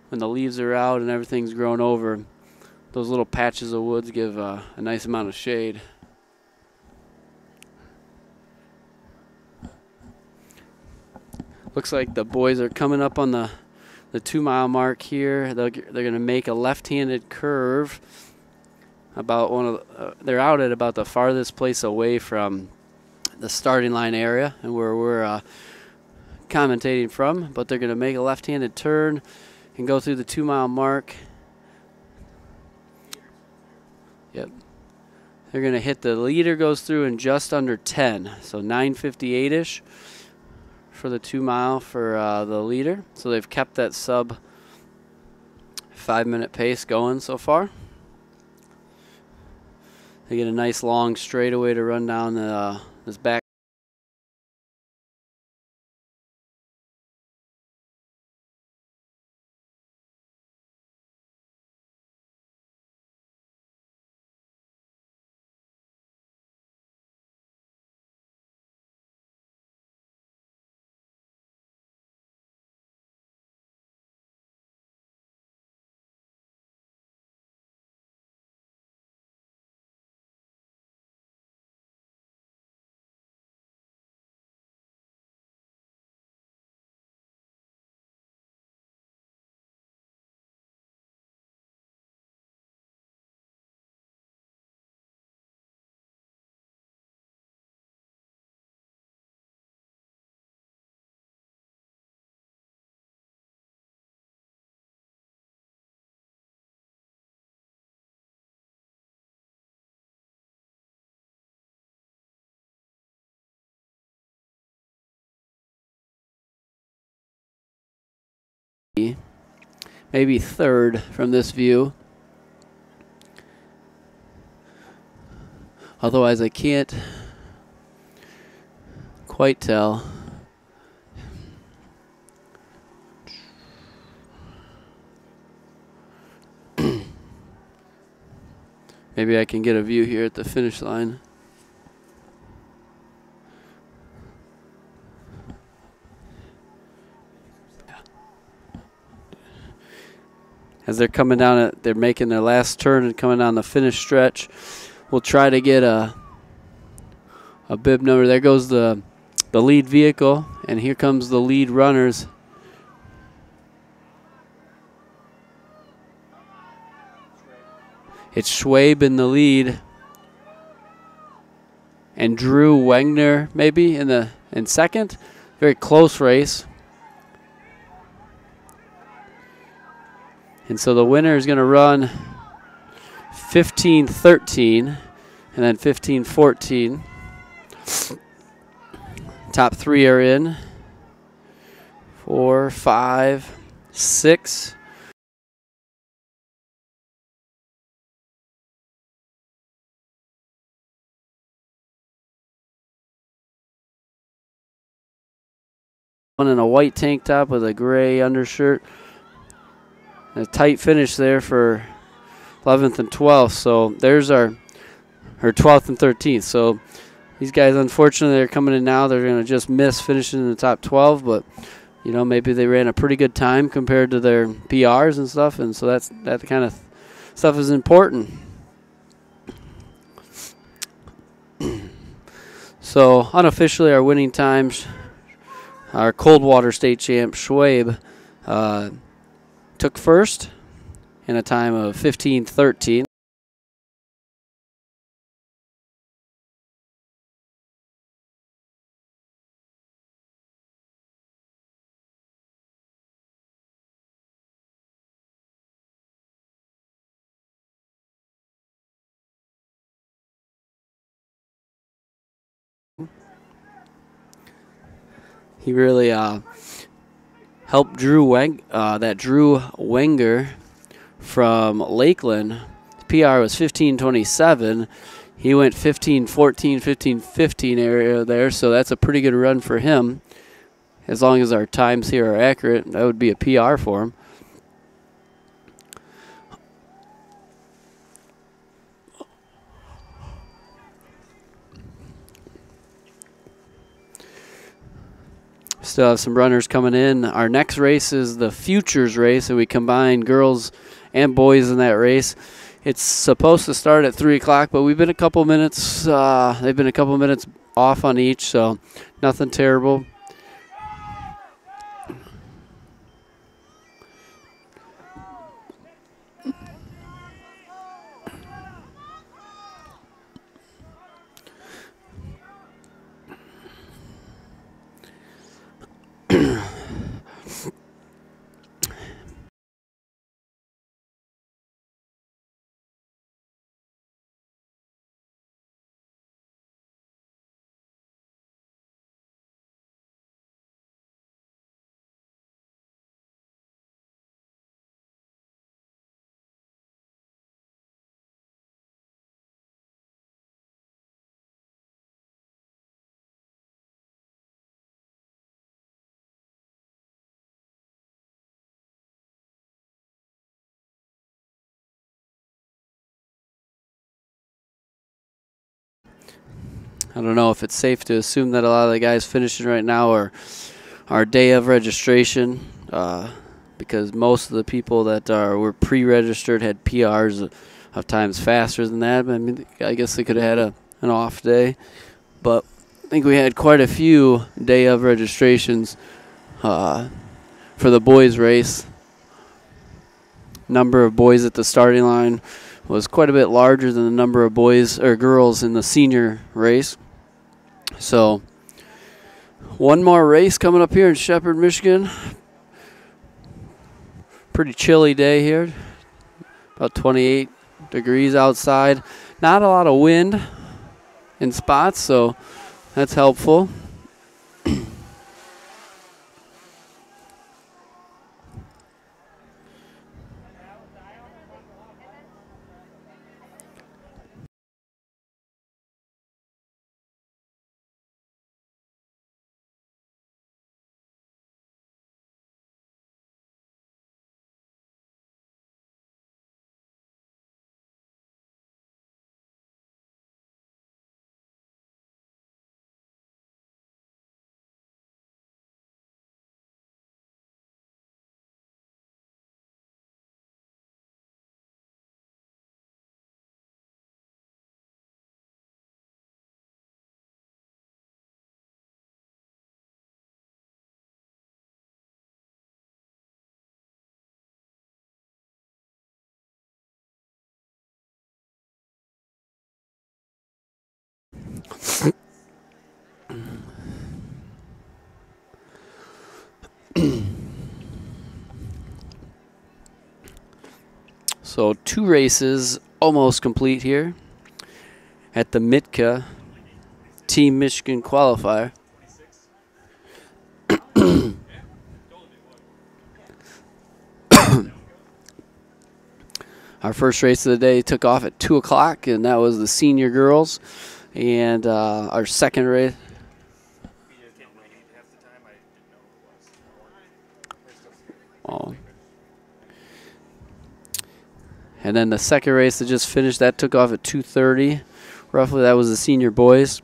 A: when the leaves are out and everything's grown over, those little patches of woods give a nice amount of shade. Looks like the boys are coming up on the 2 mile mark here. They're going to make a left-handed curve. They're out at about the farthest place away from the starting line area and where we're commentating from, but they're going to make a left-handed turn and go through the 2 mile mark. Yep. They're going to hit the leader, goes through in just under 10, so 9:58-ish for the 2 mile for the leader. So they've kept that sub 5-minute pace going so far. They get a nice long straightaway to run down this back. Maybe third from this view. Otherwise, I can't quite tell. Maybe I can get a view here at the finish line. As they're coming down, they're making their last turn and coming down the finish stretch. We'll try to get a bib number. There goes the lead vehicle, and here comes the lead runners. It's Schwabe in the lead, and Drew Wegner maybe in second. Very close race. And so the winner is going to run 15:13 and then 15:14. Top three are in. 4, 5, 6. One in a white tank top with a gray undershirt. A tight finish there for 11th and 12th. So there's our 12th and 13th. So these guys, unfortunately, they're coming in now. They're going to just miss finishing in the top 12. But, you know, maybe they ran a pretty good time compared to their PRs and stuff. And so that kind of stuff is important. So unofficially, our winning times, our Coldwater State champ, Schwabe, took first in a time of 15:13. He really helped Drew Wenger from Lakeland. His PR was 15:27. He went 15:14, 15:15 area there, so that's a pretty good run for him. As long as our times here are accurate, that would be a PR for him. Still have some runners coming in. Our next race is the Futures race, and we combine girls and boys in that race. It's supposed to start at 3 o'clock, but we've been a couple minutes. They've been a couple minutes off on each, so nothing terrible. I don't know if it's safe to assume that a lot of the guys finishing right now are day of registration, because most of the people that were pre-registered had PRs of times faster than that. I mean, I guess they could have had an off day, but I think we had quite a few day of registrations for the boys race. Number of boys at the starting line was quite a bit larger than the number of boys or girls in the senior race. So one more race coming up here in Shepherd, Michigan. Pretty chilly day here, about 28 degrees outside. Not a lot of wind in spots, so that's helpful. So 2 races almost complete here at the Mitka Team Michigan qualifier. Our first race of the day took off at 2 o'clock, and that was the senior girls. And our second race. Oh. And then the second race that just finished, that took off at 2:30. Roughly, that was the senior boys.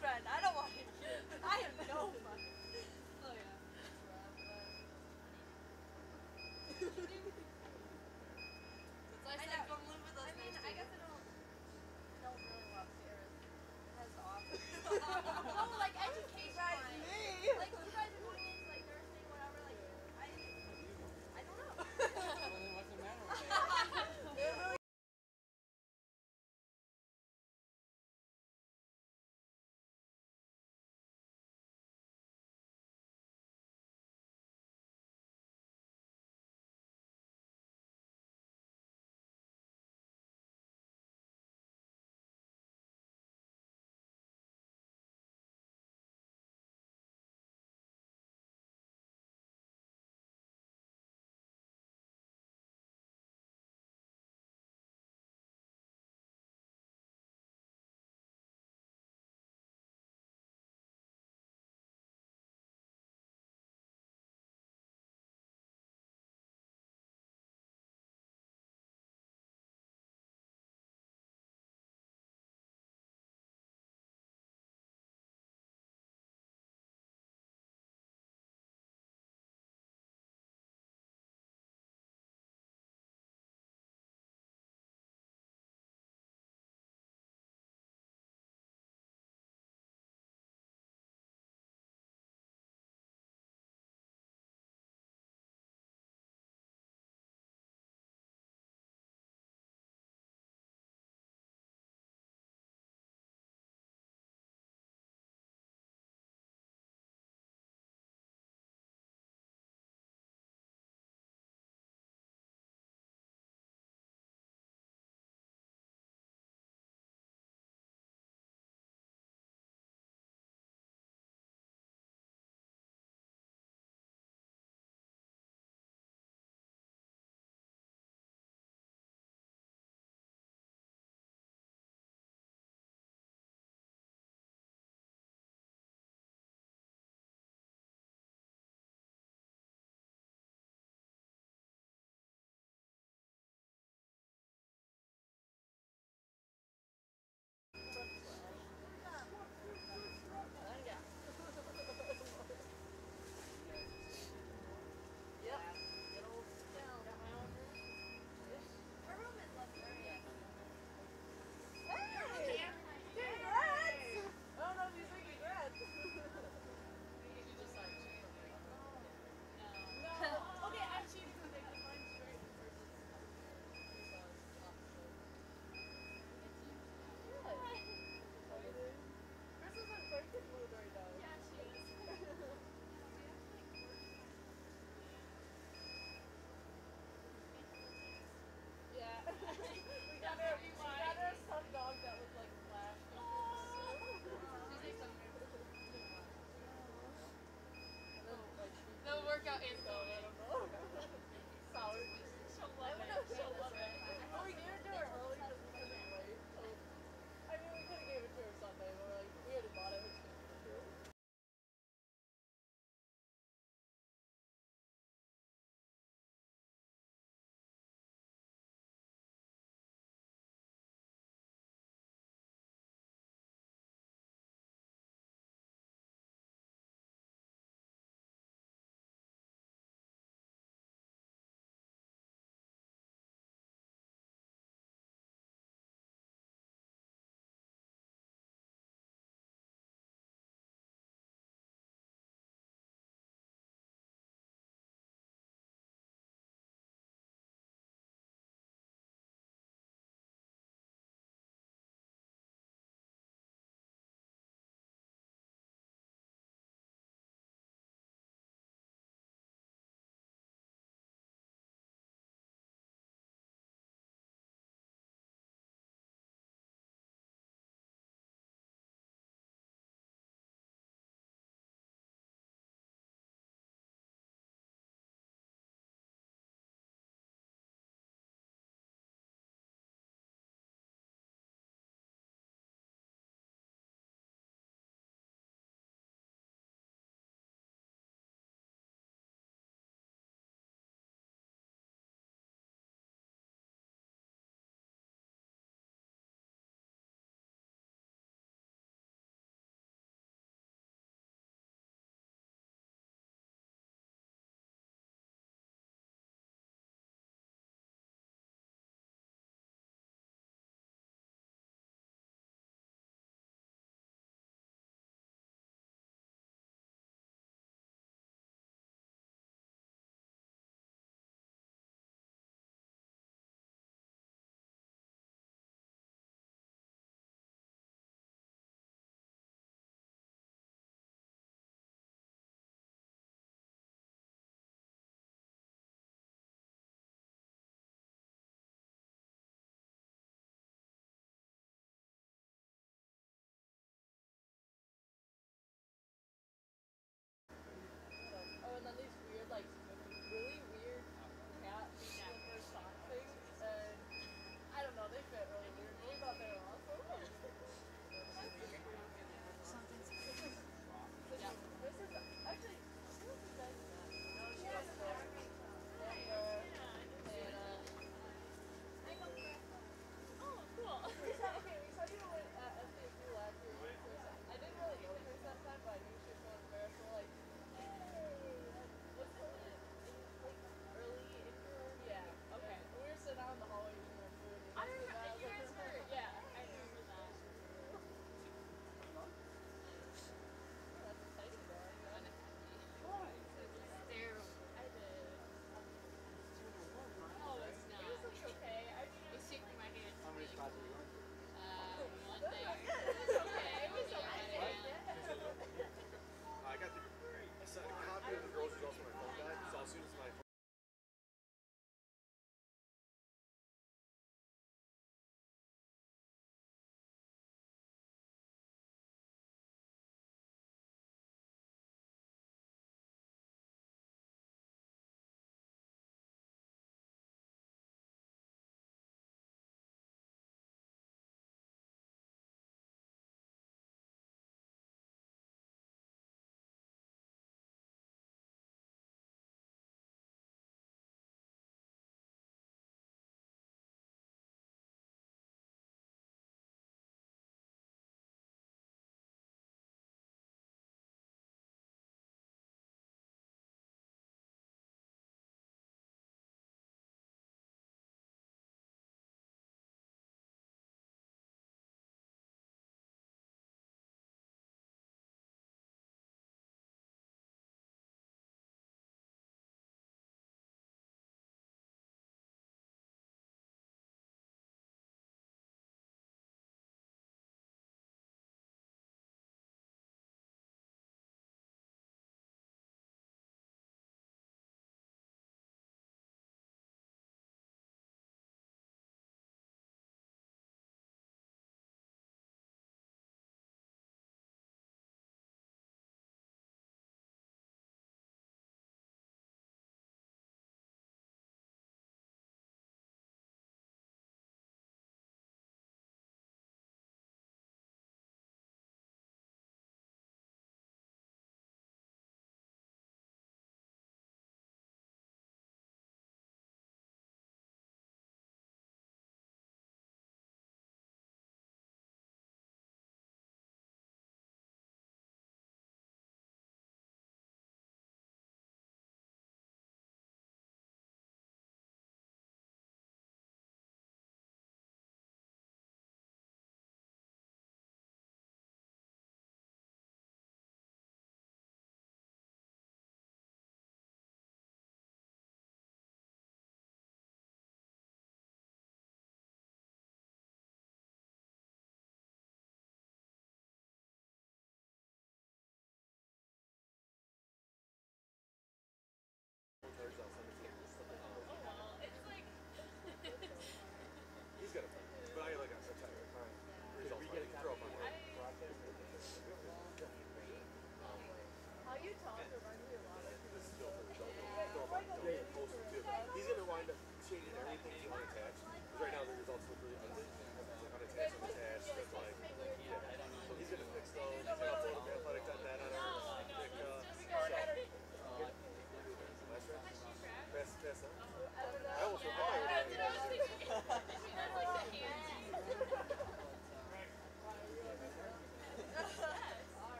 C: friend. I don't want to hear. I have no fun. Oh yeah. I said come live with us. I mean, I guess I don't really love Paris. That's awesome. No, like education. Like you guys are going into like nursing, whatever. Like I don't know.
A: Well, then what's the matter with that?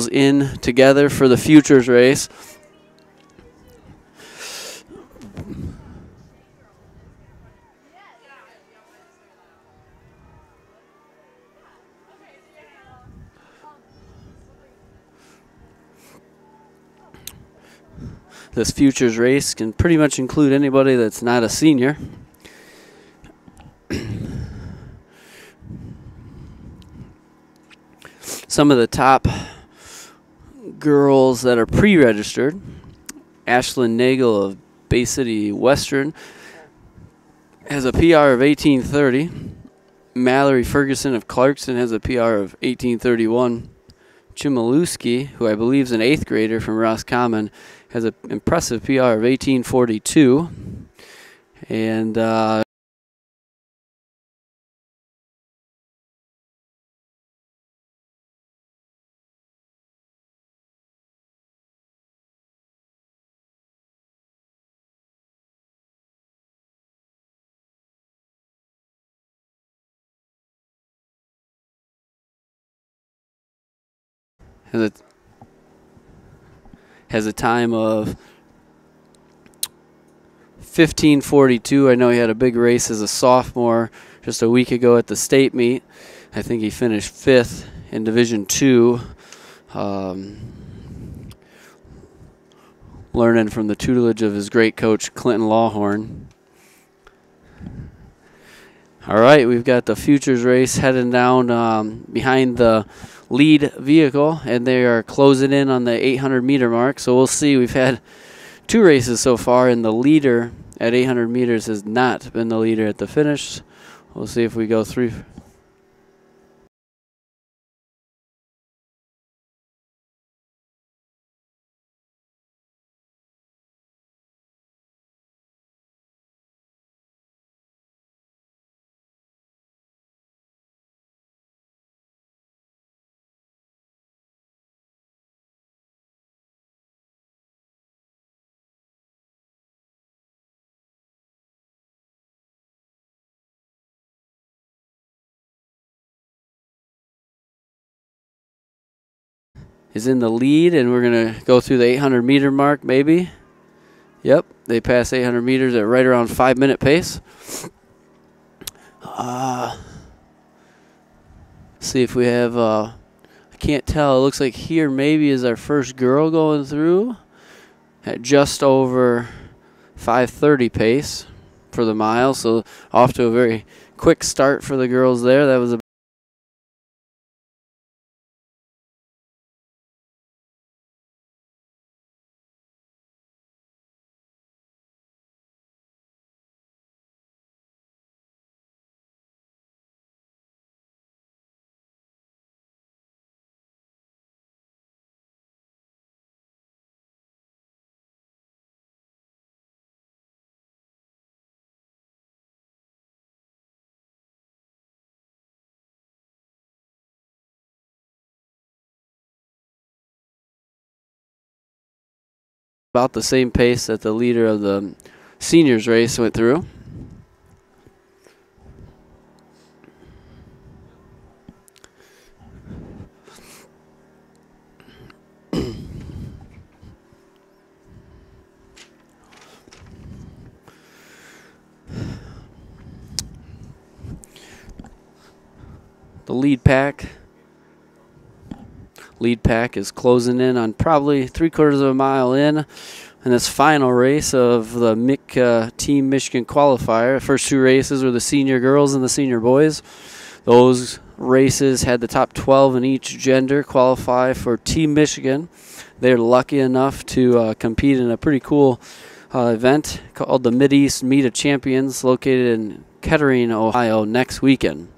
A: girls in together for the futures race. This futures race can pretty much include anybody that's not a senior. Some of the top girls that are pre-registered: Ashlyn Nagel of Bay City Western has a PR of 18:30. Mallory Ferguson of Clarkson has a PR of 18:31. Chmielewski, who I believe is an 8th grader from Roscommon, has an impressive PR of 18:42. And has a time of 15:42. I know he had a big race as a sophomore just a week ago at the state meet. I think he finished 5th in Division II. Learning from the tutelage of his great coach, Clinton Lawhorn. All right, we've got the futures race heading down behind the lead vehicle, and they are closing in on the 800-meter mark. So we'll see. We've had 2 races so far, and the leader at 800 meters has not been the leader at the finish. We'll see if we go through. Is in the lead, and we're going to go through the 800-meter mark maybe. Yep, they pass 800 meters at right around 5-minute pace. See if we have, I can't tell. It looks like here maybe is our first girl going through at just over 5:30 pace for the mile. So off to a very quick start for the girls there. That was a about the same pace that the leader of the seniors race went through. The lead pack is closing in on probably 3/4 of a mile in this final race of the MIC Team Michigan qualifier. The first 2 races were the senior girls and the senior boys. Those races had the top 12 in each gender qualify for Team Michigan. They're lucky enough to compete in a pretty cool event called the Mideast Meet of Champions, located in Kettering, Ohio, next weekend.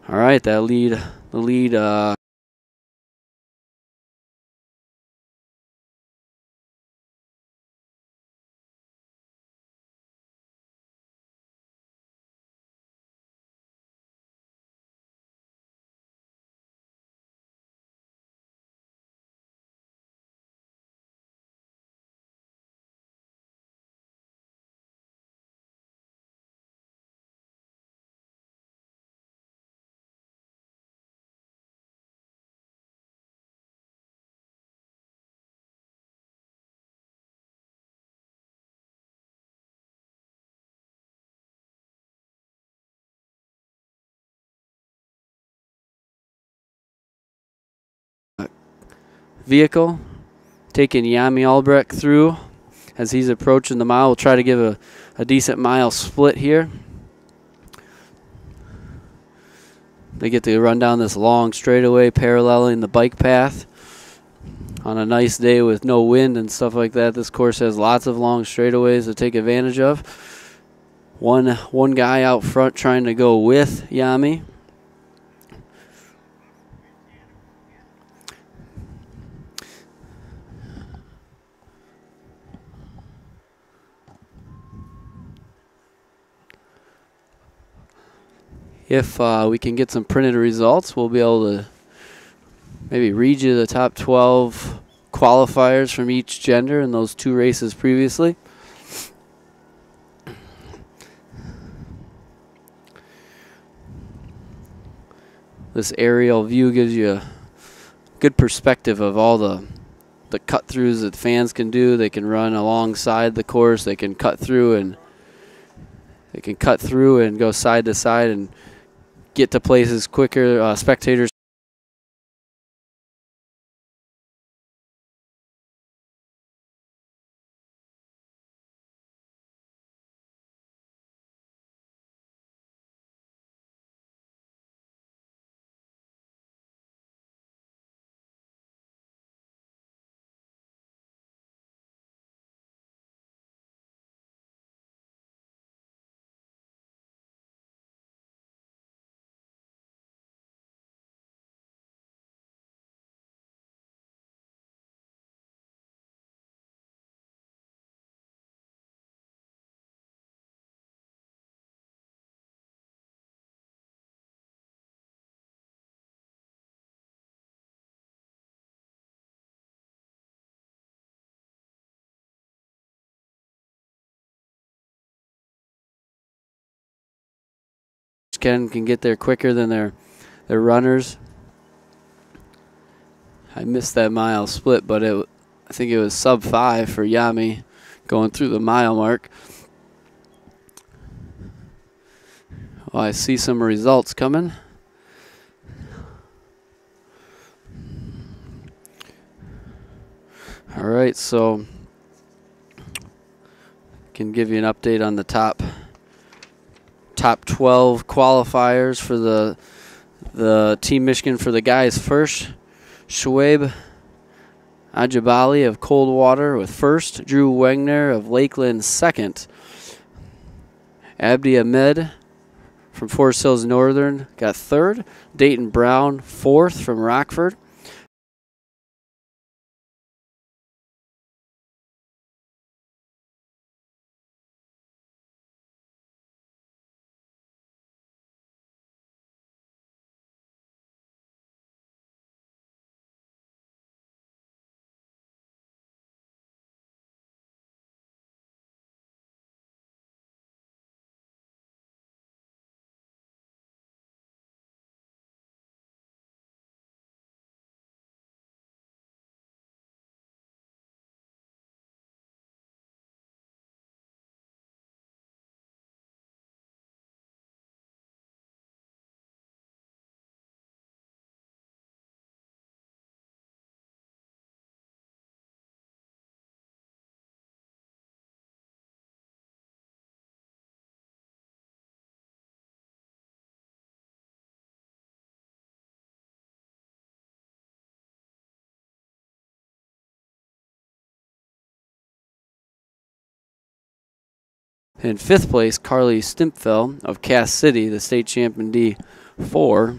A: All right, the lead vehicle, taking Yami Albrecht through as he's approaching the mile. We'll try to give a decent mile split here. They get to run down this long straightaway paralleling the bike path on a nice day with no wind and stuff like that. This course has lots of long straightaways to take advantage of. One guy out front trying to go with Yami. If we can get some printed results, we'll be able to maybe read you the top 12 qualifiers from each gender in those 2 races previously. This aerial view gives you a good perspective of all the cut-throughs that fans can do. They can run alongside the course. They can cut through and go side to side and get to places quicker. Spectators can get there quicker than their runners. I missed that mile split, but I think it was sub 5 for Yami going through the mile mark. Well, I see some results coming. All right, so can give you an update on the top 12 qualifiers for the Team Michigan for the guys first. Shoaib Ajabali of Coldwater with first. Drew Wegner of Lakeland second. Abdi Ahmed from Forest Hills Northern got third. Dayton Brown fourth from Rockford. In fifth place, Carly Stimpfel of Cass City, the state champion D4.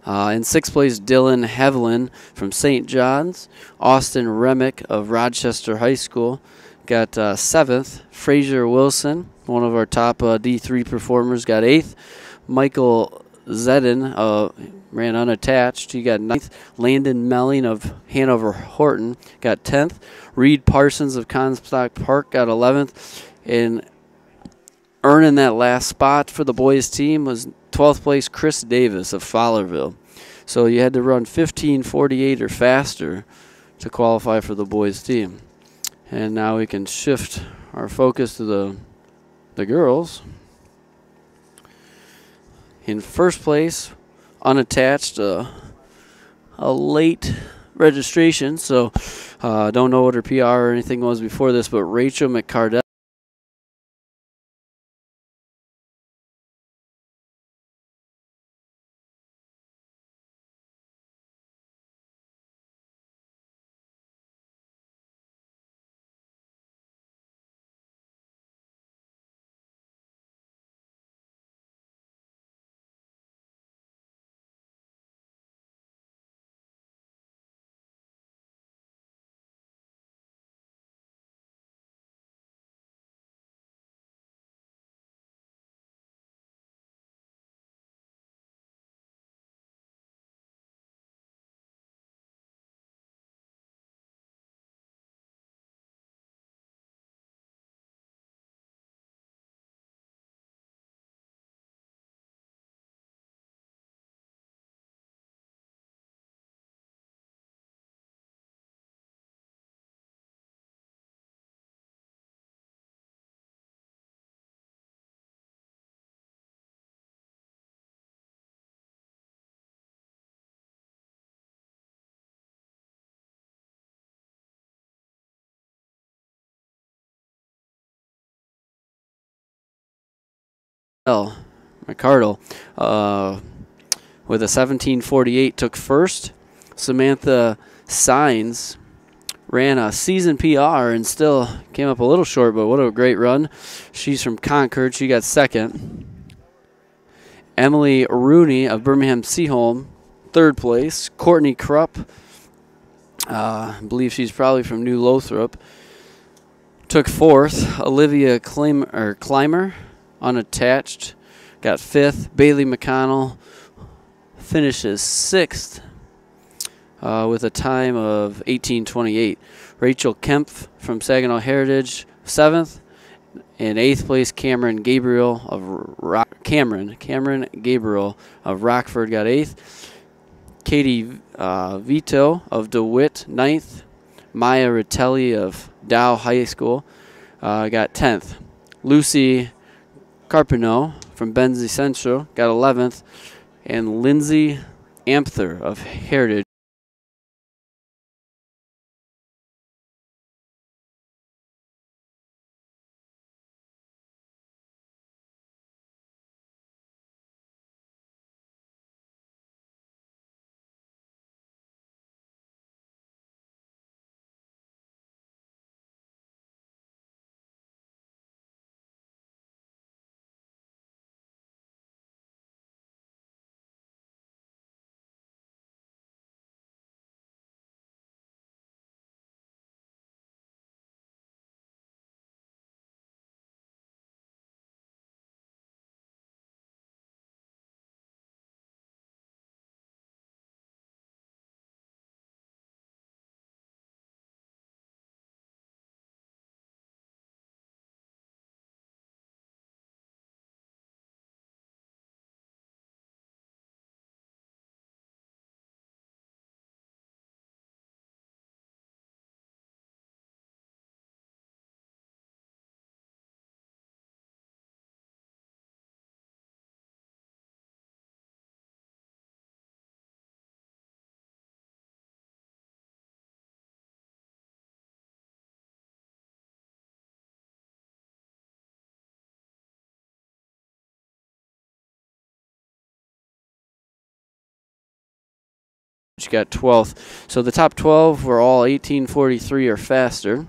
A: In sixth place, Dylan Hevlin from St. John's. Austin Remick of Rochester High School got seventh. Fraser Wilson, one of our top D3 performers, got eighth. Michael Zedden ran unattached. He got ninth. Landon Melling of Hanover Horton got 10th. Reed Parsons of Comstock Park got 11th. And earning that last spot for the boys team was 12th place Chris Davis of Fowlerville. So you had to run 15:48 or faster to qualify for the boys team. And now we can shift our focus to the girls. In first place, unattached, a late registration, so don't know what her PR or anything was before this, but Rachel McCardell. McCardle with a 17:48 took first. Samantha Signs ran a season PR and still came up a little short, but what a great run. She's from Concord. She got second. Emily Rooney of Birmingham Seaholm, third place. Courtney Krupp, I believe she's probably from New Lothrop, took fourth. Olivia Clymer, unattached, got fifth. Bailey McConnell finishes sixth with a time of 18:28. Rachel Kempf from Saginaw Heritage, seventh. In eighth place, Cameron Gabriel of Cameron Gabriel of Rockford got eighth. Katie Vito of DeWitt, ninth. Maya Ritelli of Dow High School got 10th. Lucy Carpino from Benzie Central got 11th. And Lindsay Amther of Heritage got 12th. So the top 12 were all 18:43 or faster.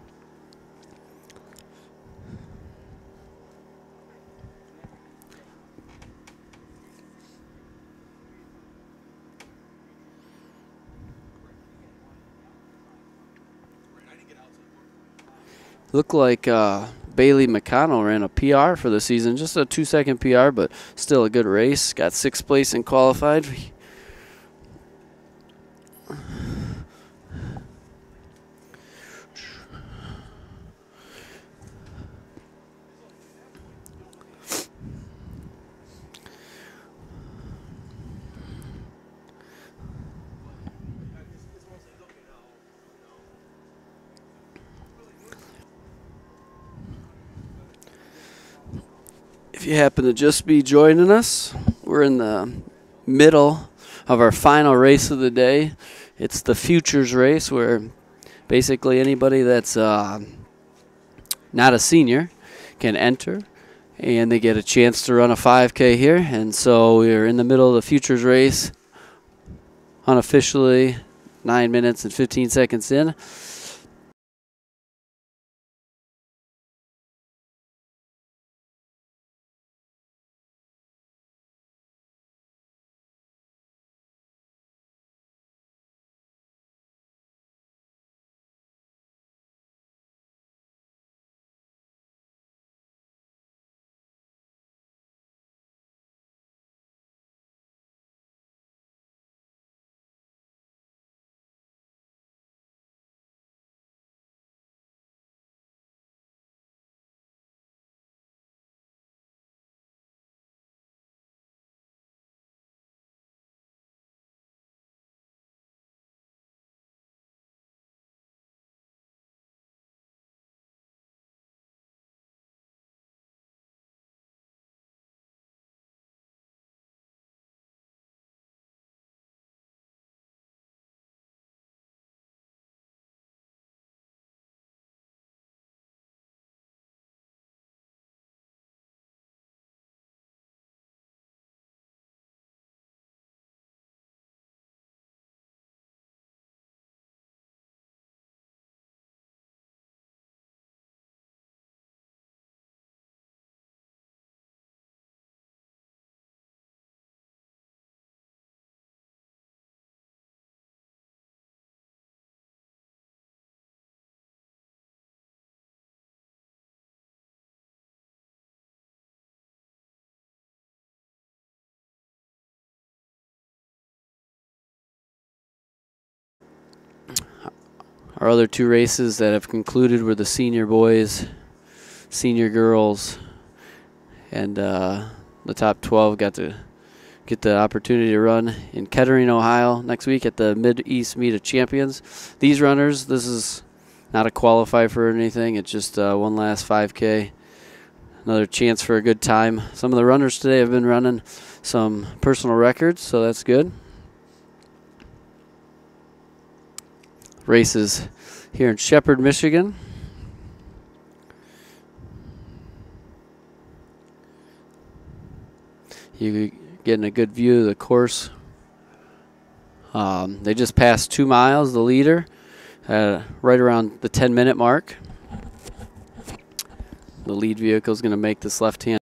A: Looked like Bailey McConnell ran a PR for the season, just a 2-second PR, but still a good race. Got 6th place and qualified. If you happen to just be joining us, we're in the middle of our final race of the day, It's the futures race where basically anybody that's not a senior can enter, and they get a chance to run a 5K here. And so we're in the middle of the futures race, unofficially 9 minutes and 15 seconds in. Our other two races that have concluded were the senior boys, senior girls, and the top 12 got to get the opportunity to run in Kettering, Ohio next week at the Mid-East Meet of Champions. These runners, this is not a qualifier for anything. It's just one last 5K. Another chance for a good time. Some of the runners today have been running some personal records, so that's good. Races here in Shepherd, Michigan. You're getting a good view of the course. They just passed 2 miles, the leader, right around the 10-minute mark. The lead vehicle is going to make this left-hand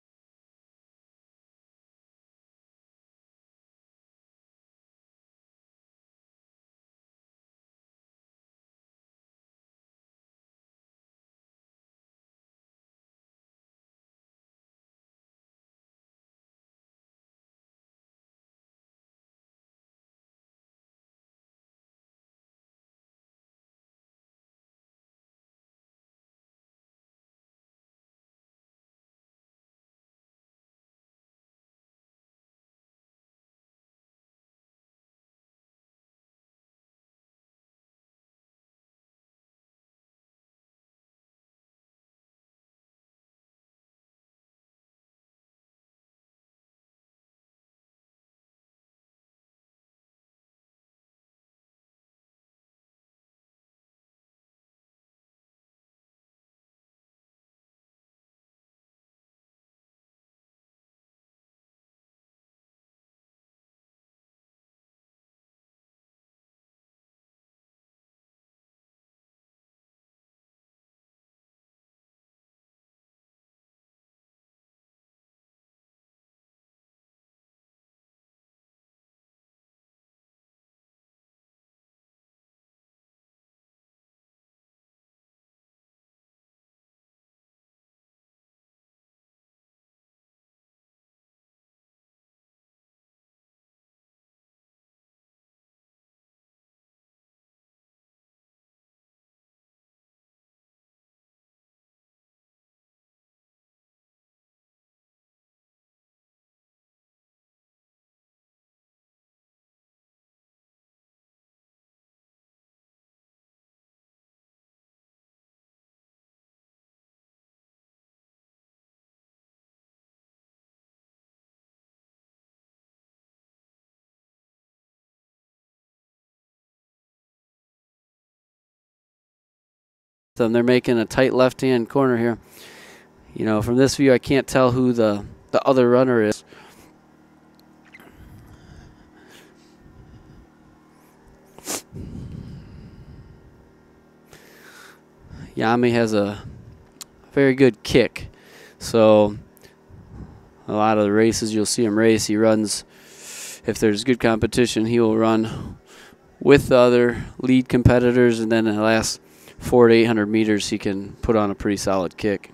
A: them. They're making a tight left-hand corner here. You know, from this view, I can't tell who the other runner is. Yami has a very good kick. So a lot of the races you'll see him race, he runs, if there's good competition, he will run with the other lead competitors, and then in the last 400 to 800 meters he can put on a pretty solid kick.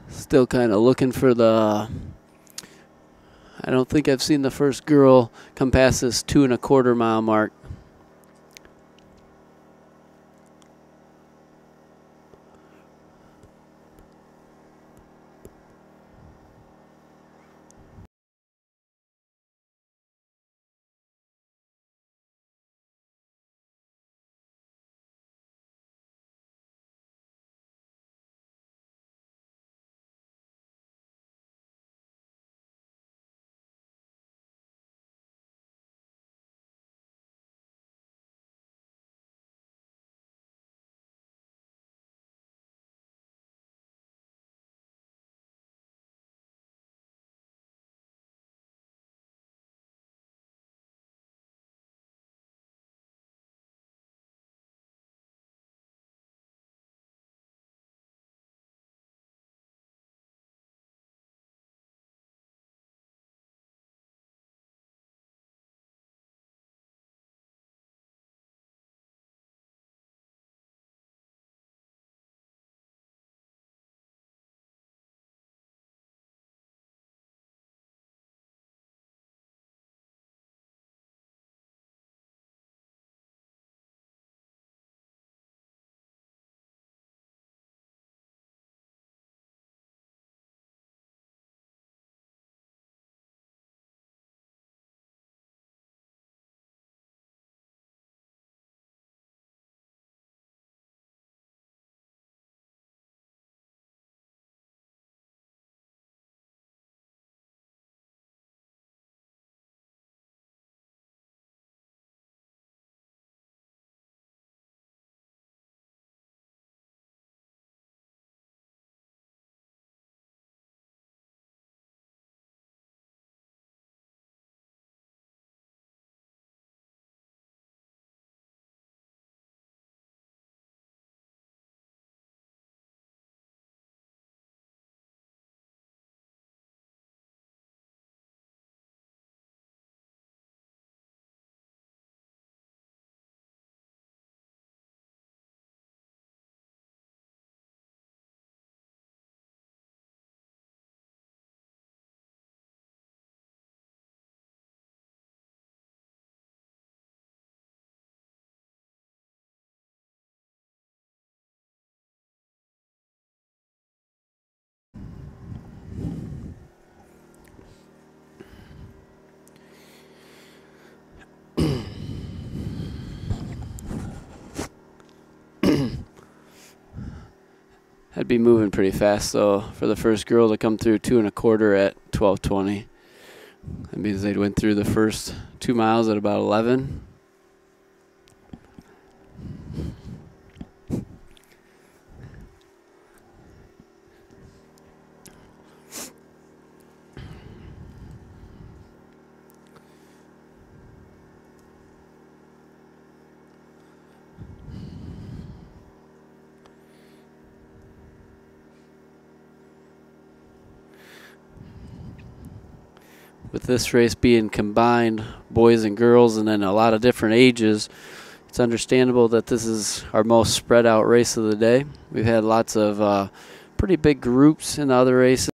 A: Still kind of looking for the, I don't think I've seen the first girl come past this 2 1/4 mile mark. I'd be moving pretty fast though for the first girl to come through 2 1/4 at 12:20. That means they'd went through the first 2 miles at about 11. With this race being combined, boys and girls, and then a lot of different ages, it's understandable that this is our most spread out race of the day. We've had lots of pretty big groups in the other races.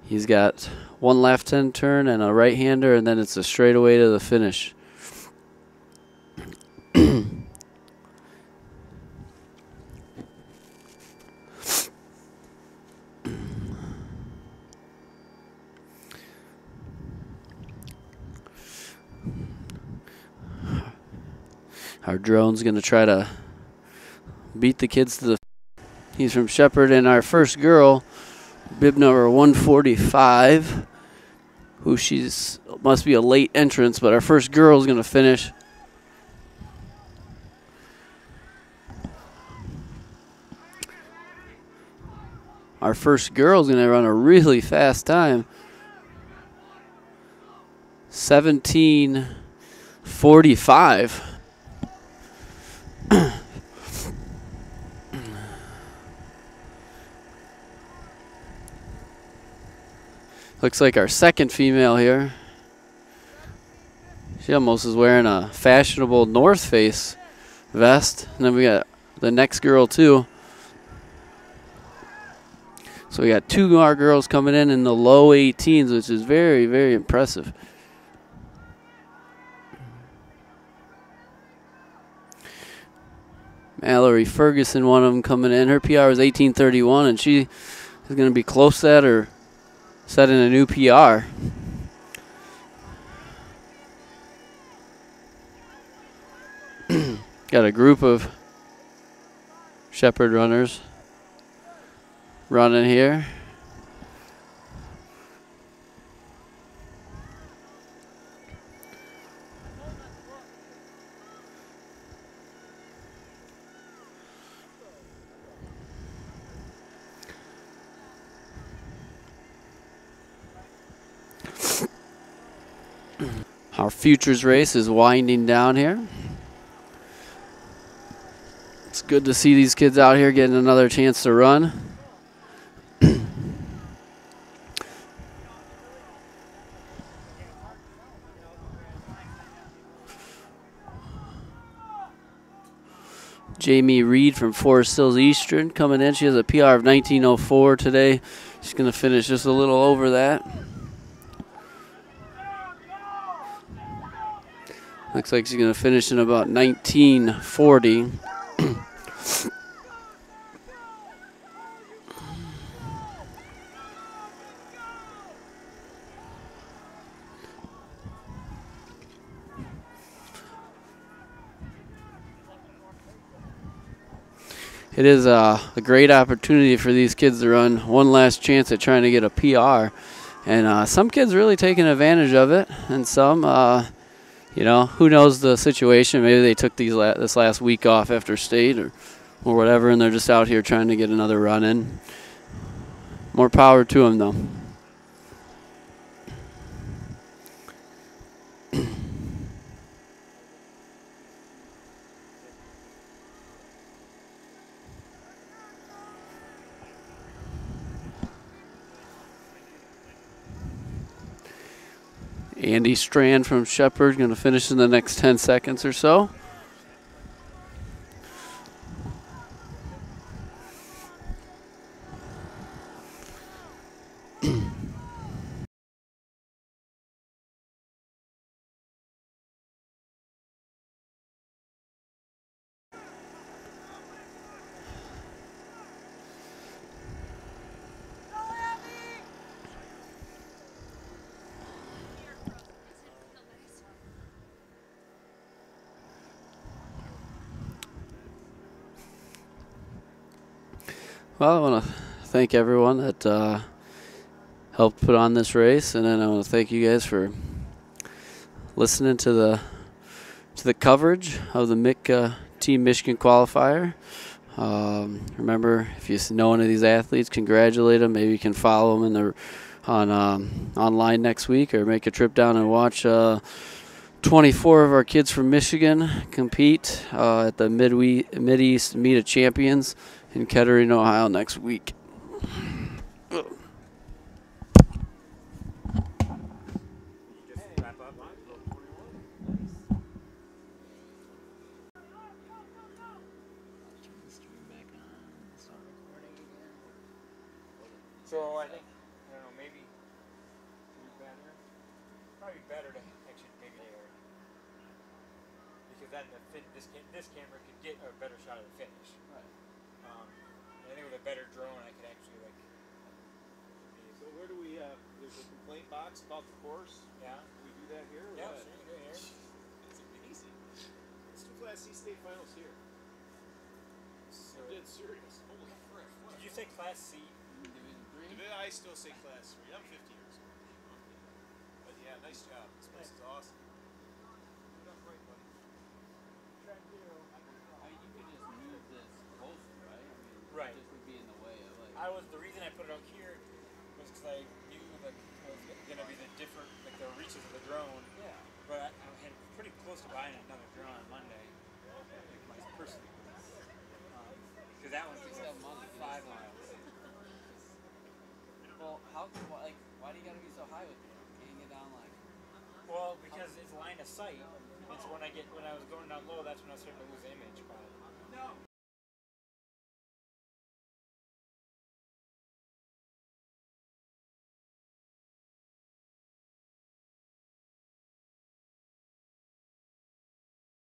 A: He's got one left-hand turn and a right-hander, and then it's a straightaway to the finish. Our drone's going to try to beat the kids to the... He's from Shepherd, and our first girl, bib number 145, who she's must be a late entrance, but our first girl is going to finish. Our first girl is going to run a really fast time. 17:45. Looks like our second female here. She almost is wearing a fashionable North Face vest. And then we got the next girl too. So we got two more girls coming in the low 18s, which is very, very impressive. Mallory Ferguson, one of them coming in. Her PR is 18:31, and she is going to be close to that or setting a new PR. Got a group of Shepherd runners running here. Our futures race is winding down here. It's good to see these kids out here getting another chance to run. Jamie Reed from Forest Hills Eastern coming in. She has a PR of 19:04 today. She's going to finish just a little over that. Looks like she's going to finish in about 19:40. It is a great opportunity for these kids to run one last chance at trying to get a PR. And some kids really taking advantage of it, and some, you know, who knows the situation. Maybe they took this last week off after state or whatever, and they're just out here trying to get another run in. More power to them, though. Andy Strand from Shepherd going to finish in the next 10 seconds or so. Well, I want to thank everyone that helped put on this race, and then I want to thank you guys for listening to the coverage of the MIC Team Michigan qualifier. Remember, if you know one of these athletes, congratulate them. Maybe you can follow them online next week, or make a trip down and watch 24 of our kids from Michigan compete at the Mid-East Meet of Champions in Kettering, Ohio next week.
B: So I think, I don't know, maybe probably better to actually maybe there. Because then this camera could get a better shot of the finish.
A: Right.
B: And I think with a better drone, I could actually like.
D: So where do we have? There's a complaint box about the course.
B: Yeah.
D: Do we do that here? Or
B: Yeah,
D: what?
B: sure, you can do it here.
D: It's amazing. Let's do Class C state finals here.
B: So,
D: I'm dead serious. Holy frick! What?
B: did you say Class C?
A: Division 3?
D: I still say Class 3. I'm 50 years old. But yeah, nice job. This place is awesome. You're not right, buddy.
B: Trying to do.
A: I mean, you could just move this closer, right? I mean,
B: Right.
A: it just would be in the way of like.
B: The reason I put it out here was because I knew like it was gonna be the different like the reaches of the drone.
A: Yeah.
B: But I had pretty close to buying another drone on Monday. Like my person. Because that one's
A: Just have money.
B: 5 miles.
A: Well, why do you gotta be so high with it? Can't you get down like?
B: Well, because it's line of sight. And so when I was going down low, that's when I was starting to lose image. No.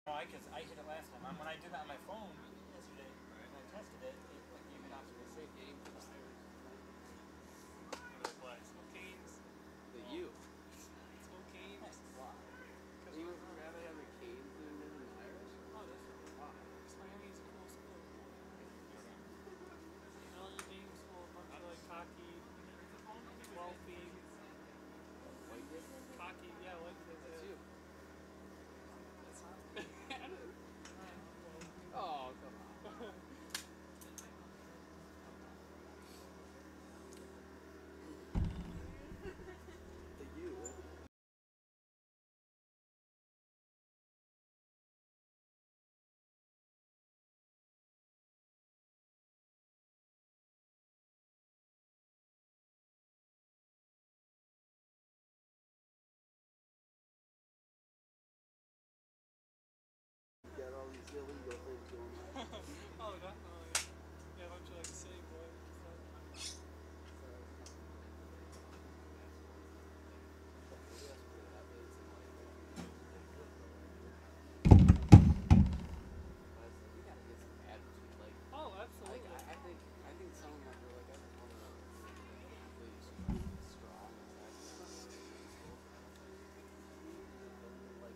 B: I hit it last time. I'm